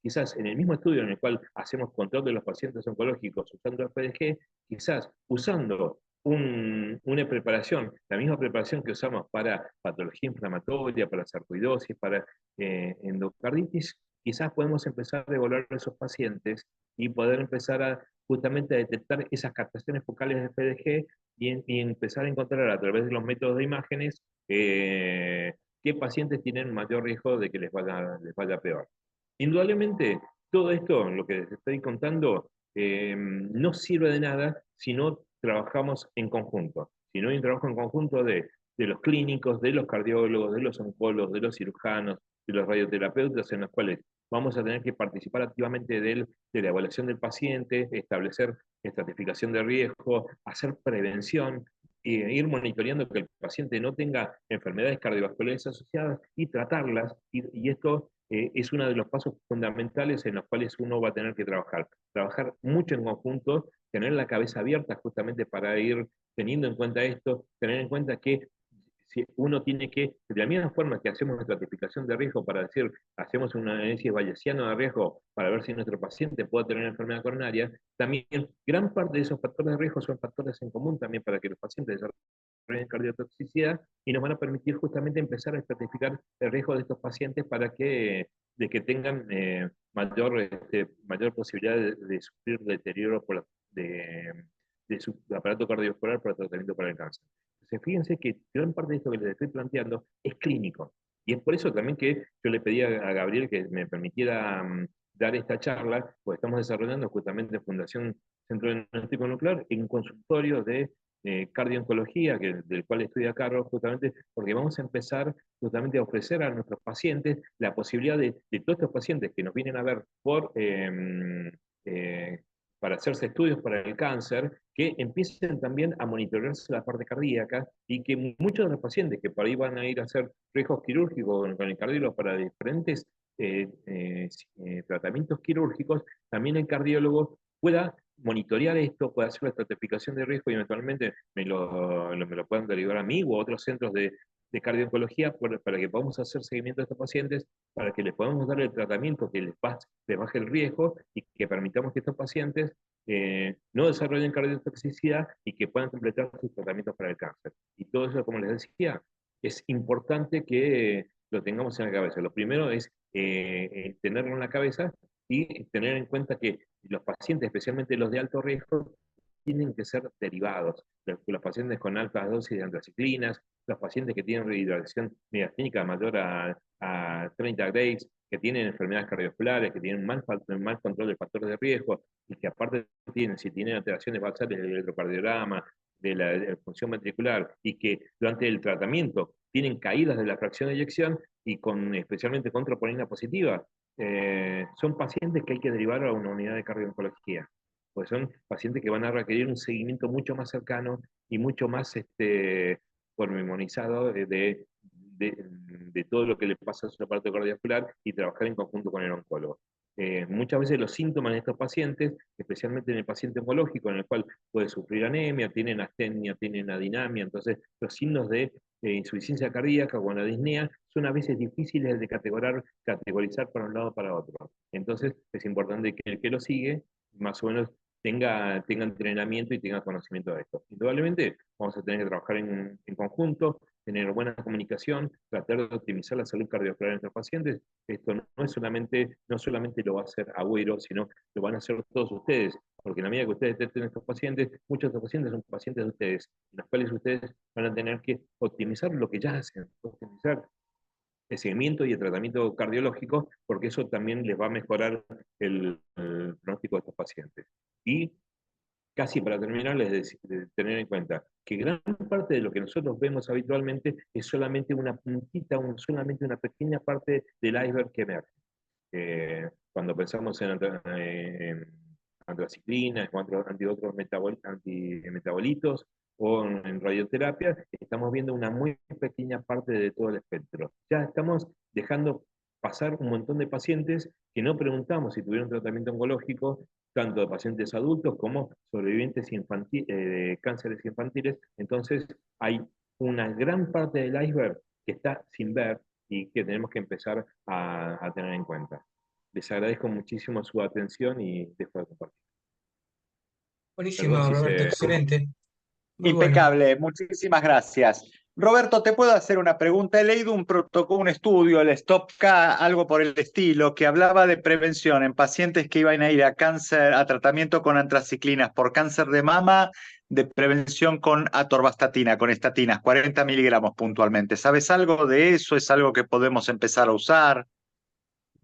quizás en el mismo estudio en el cual hacemos control de los pacientes oncológicos usando FDG, quizás usando una preparación, la misma preparación que usamos para patología inflamatoria, para sarcoidosis, para endocarditis, quizás podemos empezar a evaluar a esos pacientes y poder empezar a justamente a detectar esas captaciones focales de FDG y empezar a encontrar a través de los métodos de imágenes qué pacientes tienen mayor riesgo de que les vaya peor. Indudablemente, todo esto, lo que les estoy contando, no sirve de nada si no trabajamos en conjunto. Si no hay un trabajo en conjunto de los clínicos, de los cardiólogos, de los oncólogos, de los cirujanos, de los radioterapeutas, en los cuales vamos a tener que participar activamente de la evaluación del paciente, establecer estratificación de riesgo, hacer prevención, ir monitoreando que el paciente no tenga enfermedades cardiovasculares asociadas y tratarlas. Y esto es uno de los pasos fundamentales en los cuales uno va a tener que trabajar. Trabajar mucho en conjunto, tener la cabeza abierta justamente para ir teniendo en cuenta esto, tener en cuenta que si uno tiene que, de la misma forma que hacemos estratificación de riesgo para decir, hacemos un análisis bayesiano de riesgo para ver si nuestro paciente puede tener enfermedad coronaria, también gran parte de esos factores de riesgo son factores en común también para que los pacientes desarrollen cardiotoxicidad y nos van a permitir justamente empezar a estratificar el riesgo de estos pacientes para que tengan mayor posibilidad de sufrir deterioro de su aparato cardiovascular para tratamiento para el cáncer. Entonces, fíjense que gran parte de esto que les estoy planteando es clínico. Y es por eso también que yo le pedí a Gabriel que me permitiera dar esta charla, porque estamos desarrollando justamente en Fundación Centro Diagnóstico Nuclear en consultorio de cardiooncología, del cual estoy a cargo justamente porque vamos a empezar justamente a ofrecer a nuestros pacientes la posibilidad de todos estos pacientes que nos vienen a ver eh, para hacerse estudios para el cáncer, que empiecen también a monitorearse la parte cardíaca y que muchos de los pacientes que por ahí van a ir a hacer riesgos quirúrgicos con el cardiólogo para diferentes tratamientos quirúrgicos, también el cardiólogo pueda monitorear esto, pueda hacer la estratificación de riesgo y eventualmente me lo puedan derivar a mí u a otros centros de cardiología para que podamos hacer seguimiento a estos pacientes, para que les podamos dar el tratamiento que les baje el riesgo y que permitamos que estos pacientes no desarrollen cardiotoxicidad y que puedan completar sus tratamientos para el cáncer. Y todo eso, como les decía, es importante que lo tengamos en la cabeza. Lo primero es tenerlo en la cabeza y tener en cuenta que los pacientes, especialmente los de alto riesgo, tienen que ser derivados. Los pacientes con altas dosis de antraciclinas, los pacientes que tienen rehidratación miasténica mayor a 30 Graves, que tienen enfermedades cardiovasculares, que tienen mal control de factores de riesgo, y que aparte si tienen alteraciones basales del electrocardiograma, de la función ventricular, y que durante el tratamiento tienen caídas de la fracción de eyección, y especialmente con troponina positiva, son pacientes que hay que derivar a una unidad de cardio-oncología, pues son pacientes que van a requerir un seguimiento mucho más cercano y mucho más pormenorizado de todo lo que le pasa a su aparato cardiovascular y trabajar en conjunto con el oncólogo. Muchas veces los síntomas de estos pacientes, especialmente en el paciente oncológico, en el cual puede sufrir anemia, tienen astenia, tienen adinamia, entonces los signos de insuficiencia cardíaca o disnea son a veces difíciles de categorizar para un lado o para otro. Entonces es importante que el que lo sigue más o menos tenga entrenamiento y tenga conocimiento de esto. Indudablemente vamos a tener que trabajar en conjunto, tener buena comunicación, tratar de optimizar la salud cardiovascular de nuestros pacientes. Esto no solamente lo va a hacer Agüero, sino lo van a hacer todos ustedes. porque en la medida que ustedes detecten estos pacientes, muchos de estos pacientes son pacientes de ustedes, en los cuales ustedes van a tener que optimizar lo que ya hacen, optimizar el seguimiento y el tratamiento cardiológico, porque eso también les va a mejorar el pronóstico de estos pacientes. Y casi para terminar, de tener en cuenta que gran parte de lo que nosotros vemos habitualmente es solamente una puntita, solamente una pequeña parte del iceberg que emerge. Cuando pensamos en antraciclinas, otros antimetabolitos o en radioterapia, estamos viendo una muy pequeña parte de todo el espectro. Ya estamos dejando pasar un montón de pacientes que no preguntamos si tuvieron tratamiento oncológico, tanto de pacientes adultos como sobrevivientes de cánceres infantiles. Entonces, hay una gran parte del iceberg que está sin ver y que tenemos que empezar a tener en cuenta. Les agradezco muchísimo su atención y dejo de compartir. Perdón Buenísimo, si Roberto, se... excelente. Muy bueno. Impecable, muchísimas gracias. Roberto, ¿te puedo hacer una pregunta? He leído un protocolo, un estudio, el STOP-K, algo por el estilo, que hablaba de prevención en pacientes que iban a ir a cáncer, a tratamiento con antraciclinas por cáncer de mama, de prevención con atorvastatina, con estatinas, 40 miligramos puntualmente. ¿Sabes algo de eso? ¿Es algo que podemos empezar a usar?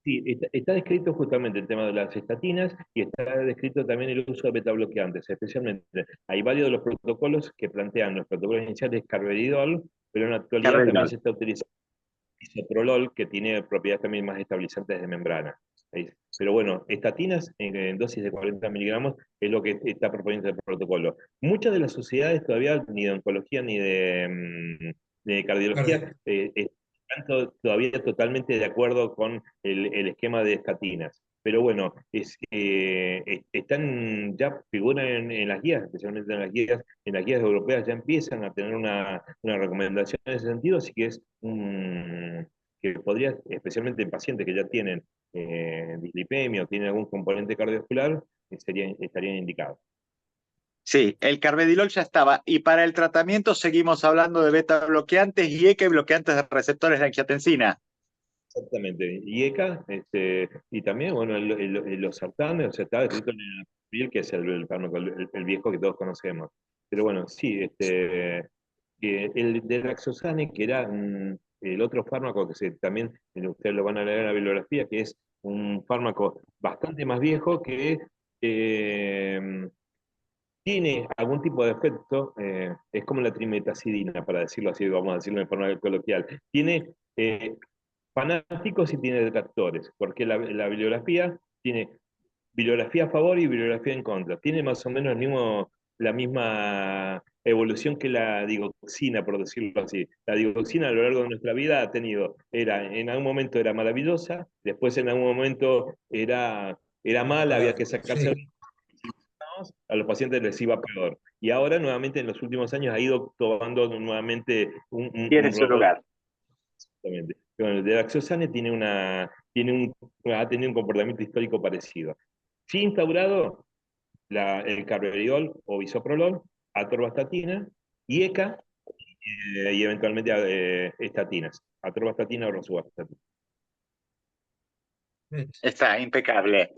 Sí, está descrito justamente el tema de las estatinas y está descrito también el uso de betabloqueantes, especialmente. Hay varios de los protocolos que plantean los protocolos iniciales carvedilol, pero en la actualidad también Carvedilol. se está utilizando isoprolol, que tiene propiedades también más estabilizantes de membrana. Pero bueno, estatinas en dosis de 40 miligramos es lo que está proponiendo el protocolo. Muchas de las sociedades todavía, ni de oncología ni de Cardio. cardiología, están todavía totalmente de acuerdo con el esquema de estatinas. Pero bueno, están, ya figuran en las guías, especialmente en las guías europeas ya empiezan a tener una recomendación en ese sentido, así que que podría, especialmente en pacientes que ya tienen dislipemia o tienen algún componente cardiovascular, estarían indicados. Sí, el carvedilol ya estaba. Y para el tratamiento seguimos hablando de beta bloqueantes y ECA bloqueantes de receptores de angiotensina. Exactamente, IECA, y también, bueno, los sartanes, o sea, está escrito en el piel, que es el fármaco, el viejo que todos conocemos. Pero bueno, sí, el de Daxosane, que era el otro fármaco que también ustedes lo van a leer en la bibliografía, que es un fármaco bastante más viejo que tiene algún tipo de efecto, es como la trimetazidina, para decirlo así, vamos a decirlo de forma coloquial. Tiene fanáticos y tiene detractores, porque la bibliografía tiene bibliografía a favor y bibliografía en contra. Tiene más o menos la misma evolución que la digoxina, por decirlo así. La digoxina a lo largo de nuestra vida en algún momento era maravillosa, después en algún momento era mala, había que sacarse Sí, a los pacientes les iba peor. Y ahora nuevamente en los últimos años ha ido tomando nuevamente Tiene un su rol. lugar. Exactamente. Bueno, el de Daxosane ha tenido un comportamiento histórico parecido. Sí instaurado el carvedilol o bisoprolol, atorvastatina, IECA y eventualmente estatinas, atorvastatina o rosuvastatina. Está impecable.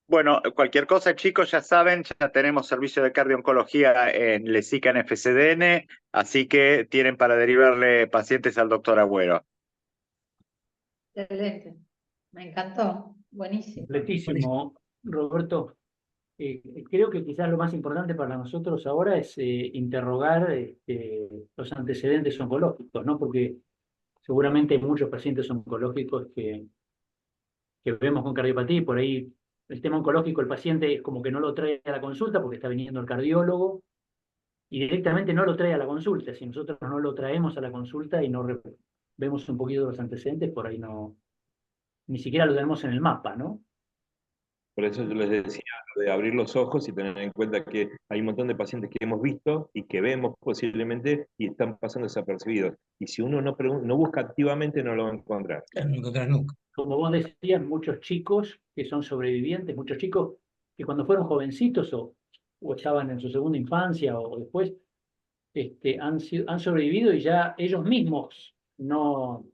Bueno, cualquier cosa, chicos, ya saben, ya tenemos servicio de cardio-oncología en Lesica en FCDN, así que tienen para derivarle pacientes al doctor Agüero. Excelente. Me encantó. Buenísimo. buenísimo. Completísimo, Roberto. Creo que quizás lo más importante para nosotros ahora es interrogar los antecedentes oncológicos, ¿no? Porque seguramente hay muchos pacientes oncológicos que vemos con cardiopatía y por ahí el tema oncológico, el paciente es como que no lo trae a la consulta porque está viniendo el cardiólogo y directamente no lo trae a la consulta. Si nosotros no lo traemos a la consulta y no vemos un poquito de los antecedentes, por ahí no, ni siquiera lo tenemos en el mapa, ¿no? Por eso yo les decía de abrir los ojos y tener en cuenta que hay un montón de pacientes que hemos visto y que vemos posiblemente y están pasando desapercibidos. Y si uno no busca activamente, no lo va a encontrar. claro, no encontrar nunca. Como vos decías, muchos chicos que son sobrevivientes, muchos chicos que cuando fueron jovencitos o estaban en su segunda infancia o después, han sobrevivido y ya ellos mismos no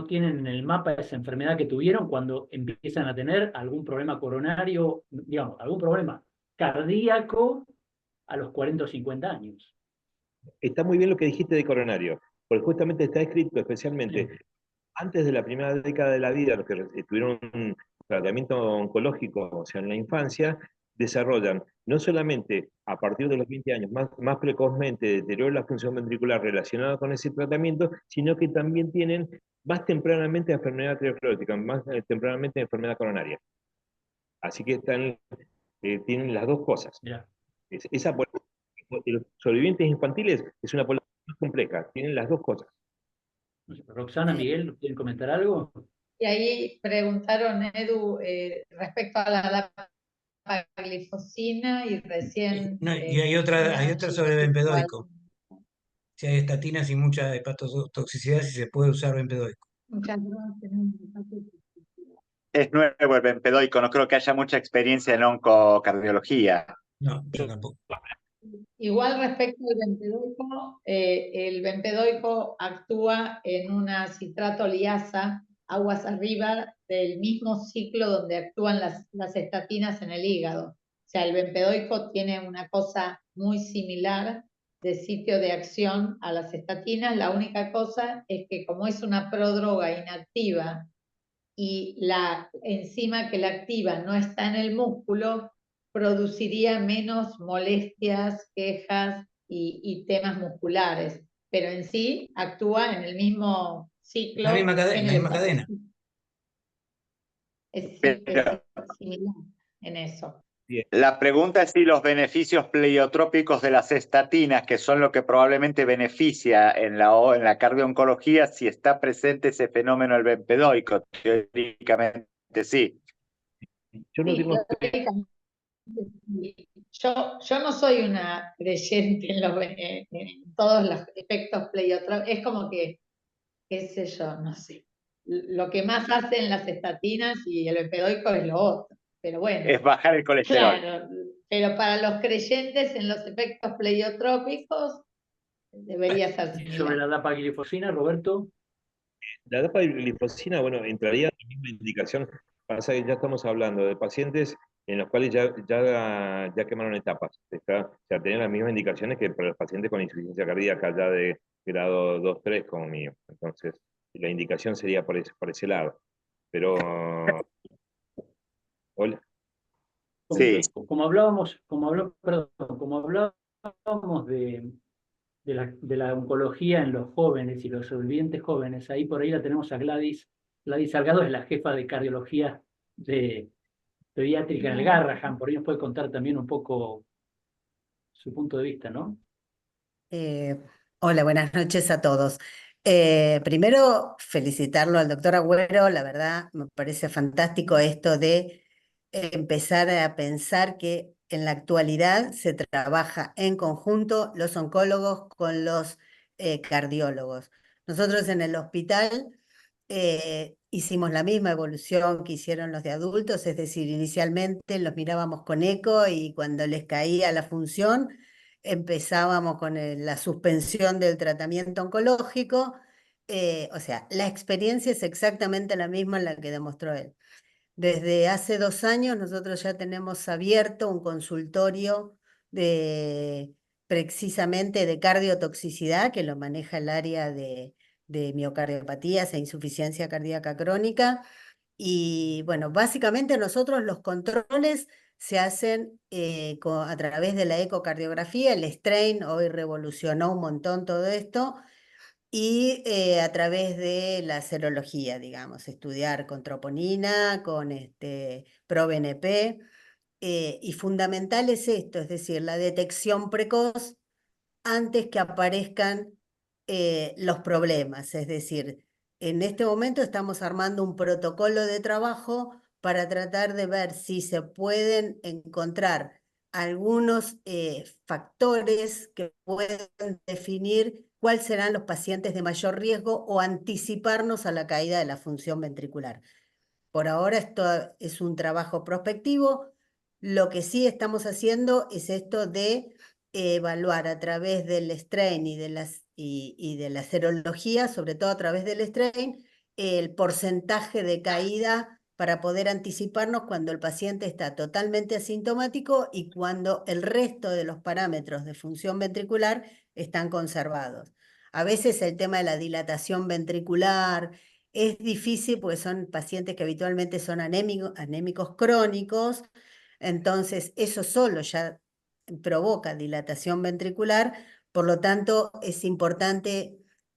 tienen en el mapa esa enfermedad que tuvieron cuando empiezan a tener algún problema coronario, digamos, algún problema cardíaco a los 40 o 50 años. Está muy bien lo que dijiste de coronario, porque justamente está escrito especialmente Sí. antes de la primera década de la vida, los que tuvieron un tratamiento oncológico, o sea, en la infancia, desarrollan no solamente a partir de los 20 años, más precozmente, deterioro de la función ventricular relacionada con ese tratamiento, sino que también tienen más tempranamente enfermedad aterosclerótica, más tempranamente enfermedad coronaria. Así que tienen las dos cosas. Mirá. Esa de los sobrevivientes infantiles es una población más compleja, tienen las dos cosas. No sé, Roxana, Miguel, ¿quieren comentar algo? Y ahí preguntaron, Edu, respecto a la dapaglifosina y recién No, y hay otra sobre bempedoico. Si hay estatinas y mucha hepatotoxicidad, si se puede usar bempedoico. Muchas gracias. Es nuevo el bempedoico, no creo que haya mucha experiencia en oncocardiología. No, yo tampoco. Igual respecto al bempedoico, el bempedoico actúa en una citrato liasa, aguas arriba del mismo ciclo donde actúan las estatinas en el hígado. O sea, el bempedoico tiene una cosa muy similar de sitio de acción a las estatinas. La única cosa es que como es una prodroga inactiva y la enzima que la activa no está en el músculo, produciría menos molestias, quejas y temas musculares, pero en sí actúa en el mismo ciclo. La misma cadena. Es Pero similar en eso. la pregunta es si los beneficios pleiotrópicos de las estatinas, que son lo que probablemente beneficia en la cardiooncología, si está presente ese fenómeno del bempedoico, teóricamente sí. Yo no Sí, tengo lógicamente, sí. Yo no soy una creyente en todos los efectos pleiotrópicos. Es como que, qué sé yo, no sé. Lo que más hacen las estatinas y el bempedoico es lo otro. Pero bueno, Es bajar el colesterol. claro. Pero para los creyentes en los efectos pleiotrópicos debería ser Y sobre similar. la dapaglifosina, Roberto. La dapaglifosina, bueno, entraría en la misma indicación. Pasa que ya estamos hablando de pacientes en los cuales ya quemaron etapas. O sea, tienen las mismas indicaciones que para los pacientes con insuficiencia cardíaca ya de grado 2, 3 como mío. Entonces, la indicación sería por ese lado. Pero, hola. Sí. Como hablábamos de la oncología en los jóvenes y los sobrevivientes jóvenes, ahí por ahí la tenemos a Gladys. Gladys Salgado es la jefa de cardiología pediátrica en el Garrahan, por ahí nos puede contar también un poco su punto de vista, ¿no? Hola, buenas noches a todos. Primero, felicitarlo al doctor Agüero, la verdad me parece fantástico esto de empezar a pensar que en la actualidad se trabaja en conjunto los oncólogos con los cardiólogos. Nosotros en el hospital hicimos la misma evolución que hicieron los de adultos, es decir, inicialmente los mirábamos con eco y cuando les caía la función empezábamos con la suspensión del tratamiento oncológico. O sea, la experiencia es exactamente la misma en la que demostró él. Desde hace 2 años nosotros ya tenemos abierto un consultorio precisamente de cardiotoxicidad que lo maneja el área de miocardiopatías e insuficiencia cardíaca crónica. Y bueno, básicamente nosotros los controles se hacen a través de la ecocardiografía. El strain hoy revolucionó un montón todo esto. Y a través de la serología, digamos, estudiar con troponina, con ProBNP. Y fundamental es esto, es decir, la detección precoz antes que aparezcan los problemas. Es decir, en este momento estamos armando un protocolo de trabajo para tratar de ver si se pueden encontrar algunos factores que pueden definir cuáles serán los pacientes de mayor riesgo o anticiparnos a la caída de la función ventricular. Por ahora esto es un trabajo prospectivo. Lo que sí estamos haciendo es esto de evaluar a través del strain y de la serología, sobre todo a través del strain, el porcentaje de caída para poder anticiparnos cuando el paciente está totalmente asintomático y cuando el resto de los parámetros de función ventricular están conservados. A veces el tema de la dilatación ventricular es difícil porque son pacientes que habitualmente son anémicos crónicos, entonces eso solo ya provoca dilatación ventricular, por lo tanto es importante,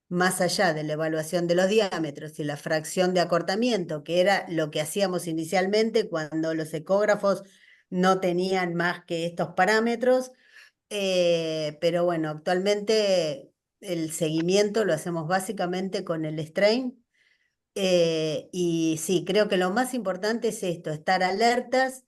más allá de la evaluación de los diámetros y la fracción de acortamiento, que era lo que hacíamos inicialmente cuando los ecógrafos no tenían más que estos parámetros, pero bueno, actualmente el seguimiento lo hacemos básicamente con el strain. Y sí, creo que lo más importante es esto, estar alertas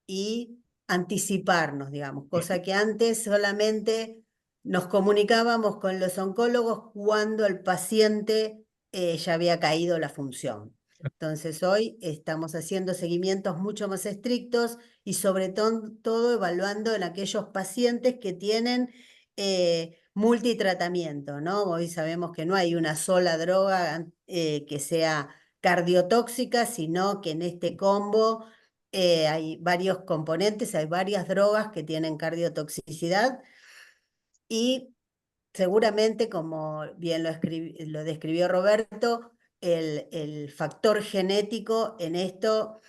y anticiparnos, digamos, cosa que antes solamente nos comunicábamos con los oncólogos cuando el paciente ya había caído la función. Entonces hoy estamos haciendo seguimientos mucho más estrictos y sobre todo evaluando en aquellos pacientes que tienen multitratamiento, ¿no? Hoy sabemos que no hay una sola droga que sea cardiotóxica, sino que en este combo hay varios componentes, hay varias drogas que tienen cardiotoxicidad y seguramente, como bien lo describió Roberto, el factor genético en esto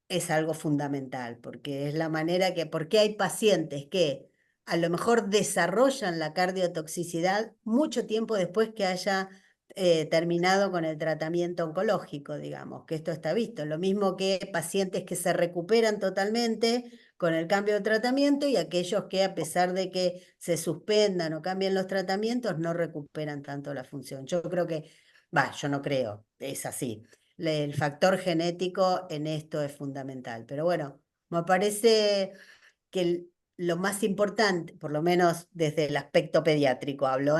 es algo fundamental, porque es la manera porque hay pacientes que a lo mejor desarrollan la cardiotoxicidad mucho tiempo después que haya terminado con el tratamiento oncológico, digamos, que esto está visto. Lo mismo que pacientes que se recuperan totalmente con el cambio de tratamiento y aquellos que a pesar de que se suspendan o cambien los tratamientos no recuperan tanto la función. Yo creo que, yo no creo, es así. El factor genético en esto es fundamental. Pero bueno, me parece que lo más importante, por lo menos desde el aspecto pediátrico hablo,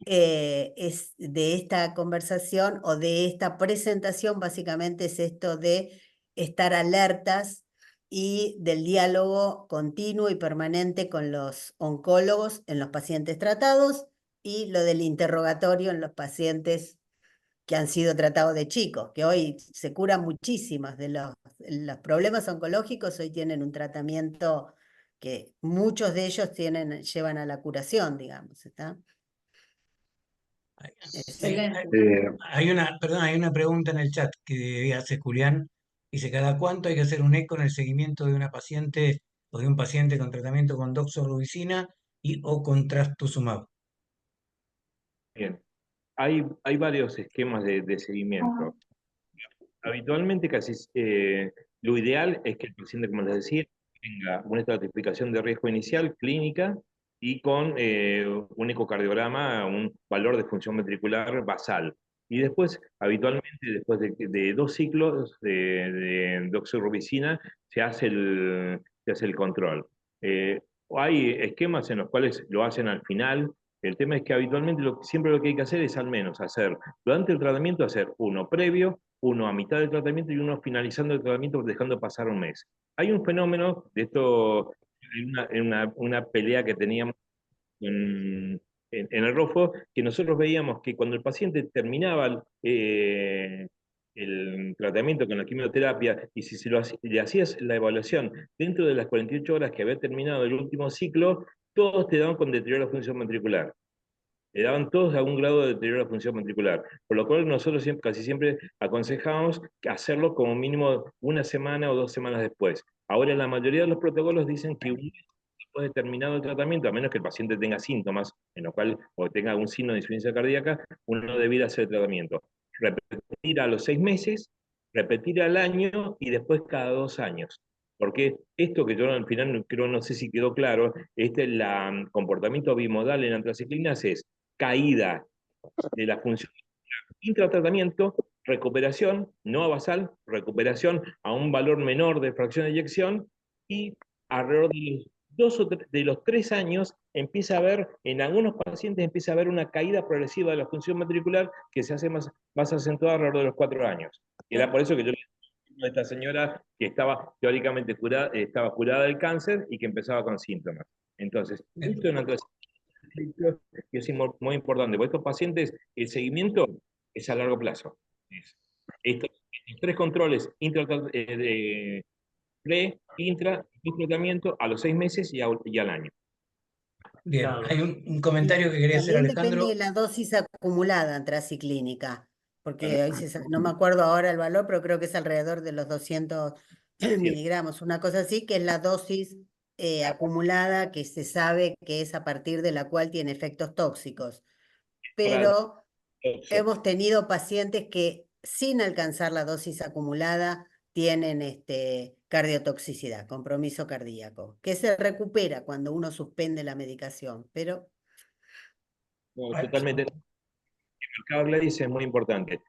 es de esta conversación o de esta presentación, básicamente es esto de estar alertas y del diálogo continuo y permanente con los oncólogos en los pacientes tratados y lo del interrogatorio en los pacientes que han sido tratados de chicos, que hoy se curan muchísimas de los problemas oncológicos, hoy tienen un tratamiento que muchos de ellos llevan a la curación, digamos, ¿está? Excelente. Hay una pregunta en el chat que hace Julián. Dice, ¿cada cuánto hay que hacer un eco en el seguimiento de una paciente o de un paciente con tratamiento con doxorubicina o con trastuzumab? Bien, hay varios esquemas de seguimiento. Habitualmente lo ideal es que el paciente, como les decía, tenga una estratificación de riesgo inicial clínica y con un ecocardiograma, un valor de función ventricular basal. Y después, habitualmente, después de 2 ciclos de doxorubicina, se hace el control. Hay esquemas en los cuales lo hacen al final. El tema es que habitualmente siempre lo que hay que hacer es al menos hacer, durante el tratamiento, hacer uno previo, uno a mitad del tratamiento y uno finalizando el tratamiento dejando pasar un mes. Hay un fenómeno de esto, una pelea que teníamos en el ROFO, que nosotros veíamos que cuando el paciente terminaba el tratamiento con la quimioterapia y si le hacías la evaluación dentro de las 48 horas que había terminado el último ciclo, todos te daban con deterioro de función ventricular. Le daban todos algún grado de deterioro de la función ventricular, por lo cual nosotros casi siempre aconsejábamos hacerlo como mínimo 1 semana o 2 semanas después. Ahora la mayoría de los protocolos dicen que un mes después de terminado el tratamiento, a menos que el paciente tenga síntomas, en lo cual, o tenga algún signo de insuficiencia cardíaca, uno debiera hacer el tratamiento. Repetir a los 6 meses, repetir al año y después cada 2 años. Porque esto que yo al final creo, no sé si quedó claro, el comportamiento bimodal en antraciclinas es caída de la función intratratamiento, recuperación, no a basal, recuperación a un valor menor de fracción de eyección, y alrededor de los 3 años empieza a haber, en algunos pacientes empieza a haber una caída progresiva de la función ventricular que se hace más acentuada alrededor de los 4 años. Y era por eso que yo le dije a esta señora que estaba teóricamente curada, estaba curada del cáncer y que empezaba con síntomas. Entonces, esto en que es muy importante, porque estos pacientes, el seguimiento es a largo plazo. Esto Los 3 controles pre, intra y tratamiento a los 6 meses y al año. Bien, Claro. hay un comentario que quería hacer También depende Alejandro. de la dosis acumulada traciclínica, porque a veces, no me acuerdo ahora el valor, pero creo que es alrededor de los 200 miligramos, una cosa así, que es la dosis acumulada que se sabe que es a partir de la cual tiene efectos tóxicos. Pero hemos tenido pacientes que sin alcanzar la dosis acumulada tienen cardiotoxicidad, compromiso cardíaco, que se recupera cuando uno suspende la medicación, pero No, totalmente. El mercado, Gladys, es muy importante.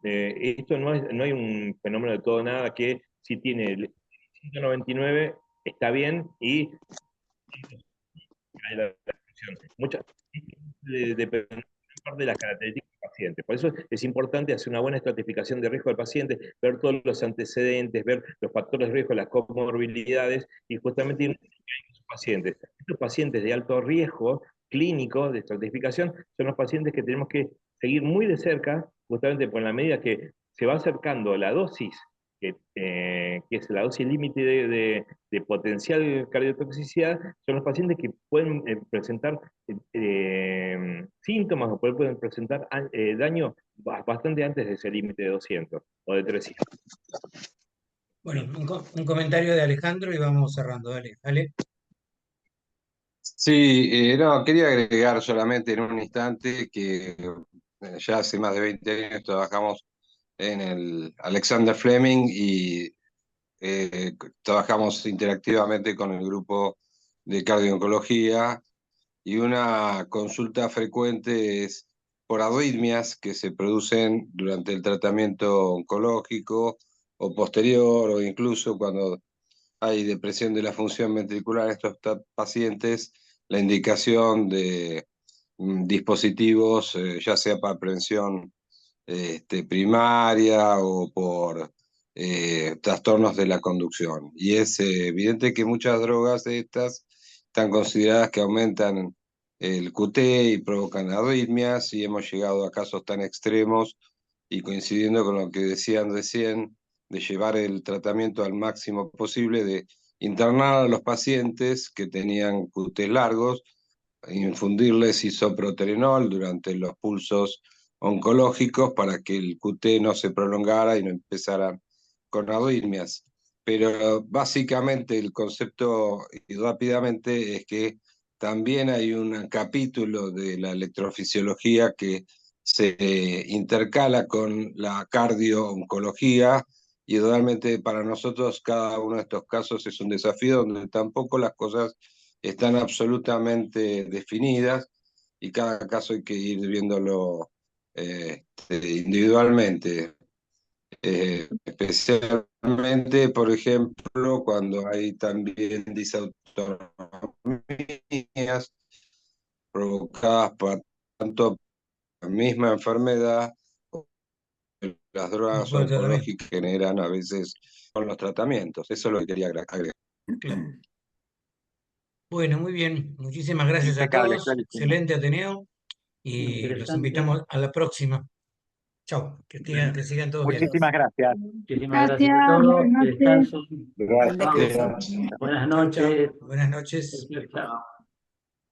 Esto no hay un fenómeno de todo nada que si tiene el 199 está bien y cae la función. Depende de las características del paciente. Por eso es importante hacer una buena estratificación de riesgo del paciente, ver todos los antecedentes, ver los factores de riesgo, las comorbilidades y justamente ir a esos pacientes. Estos pacientes de alto riesgo clínico de estratificación son los pacientes que tenemos que seguir muy de cerca, justamente por la medida que se va acercando la dosis, que es la dosis límite de potencial cardiotoxicidad, son los pacientes que pueden presentar síntomas o pueden presentar daño bastante antes de ese límite de 200 o de 300. Bueno, un comentario de Alejandro y vamos cerrando. Dale, dale. Sí, no, quería agregar solamente en un instante que ya hace más de 20 años trabajamos en el Alexander Fleming y trabajamos interactivamente con el grupo de cardiooncología y una consulta frecuente es por arritmias que se producen durante el tratamiento oncológico o posterior o incluso cuando hay depresión de la función ventricular en estos pacientes, la indicación de dispositivos, ya sea para prevención primaria o por trastornos de la conducción. Y es evidente que muchas drogas de estas están consideradas que aumentan el QT y provocan arritmias, y hemos llegado a casos tan extremos, y coincidiendo con lo que decían recién, de llevar el tratamiento al máximo posible, de internar a los pacientes que tenían QT largos, infundirles isoproterenol durante los pulsos oncológicos para que el QT no se prolongara y no empezara con arritmias. Pero básicamente el concepto, y rápidamente, es que también hay un capítulo de la electrofisiología que se intercala con la cardio-oncología, y realmente para nosotros cada uno de estos casos es un desafío donde tampoco las cosas están absolutamente definidas y cada caso hay que ir viéndolo individualmente. Especialmente, por ejemplo, cuando hay también disautonomías provocadas por tanto la misma enfermedad, las drogas Por el tratamiento. oncológicas generan a veces con los tratamientos. Eso es lo que quería agregar. Claro. Bueno, muy bien. Muchísimas gracias a Impecable, todos. clarísimo. Excelente, Ateneo. Y los Interesante. invitamos a la próxima. Chao. Que sigan todos bien. Muchísimas gracias. Muchísimas gracias Gracias, a todos. buenas Que noches. descansen. buen Gracias. descanso. Buenas Chao, chao. noches. Buenas noches. Chao.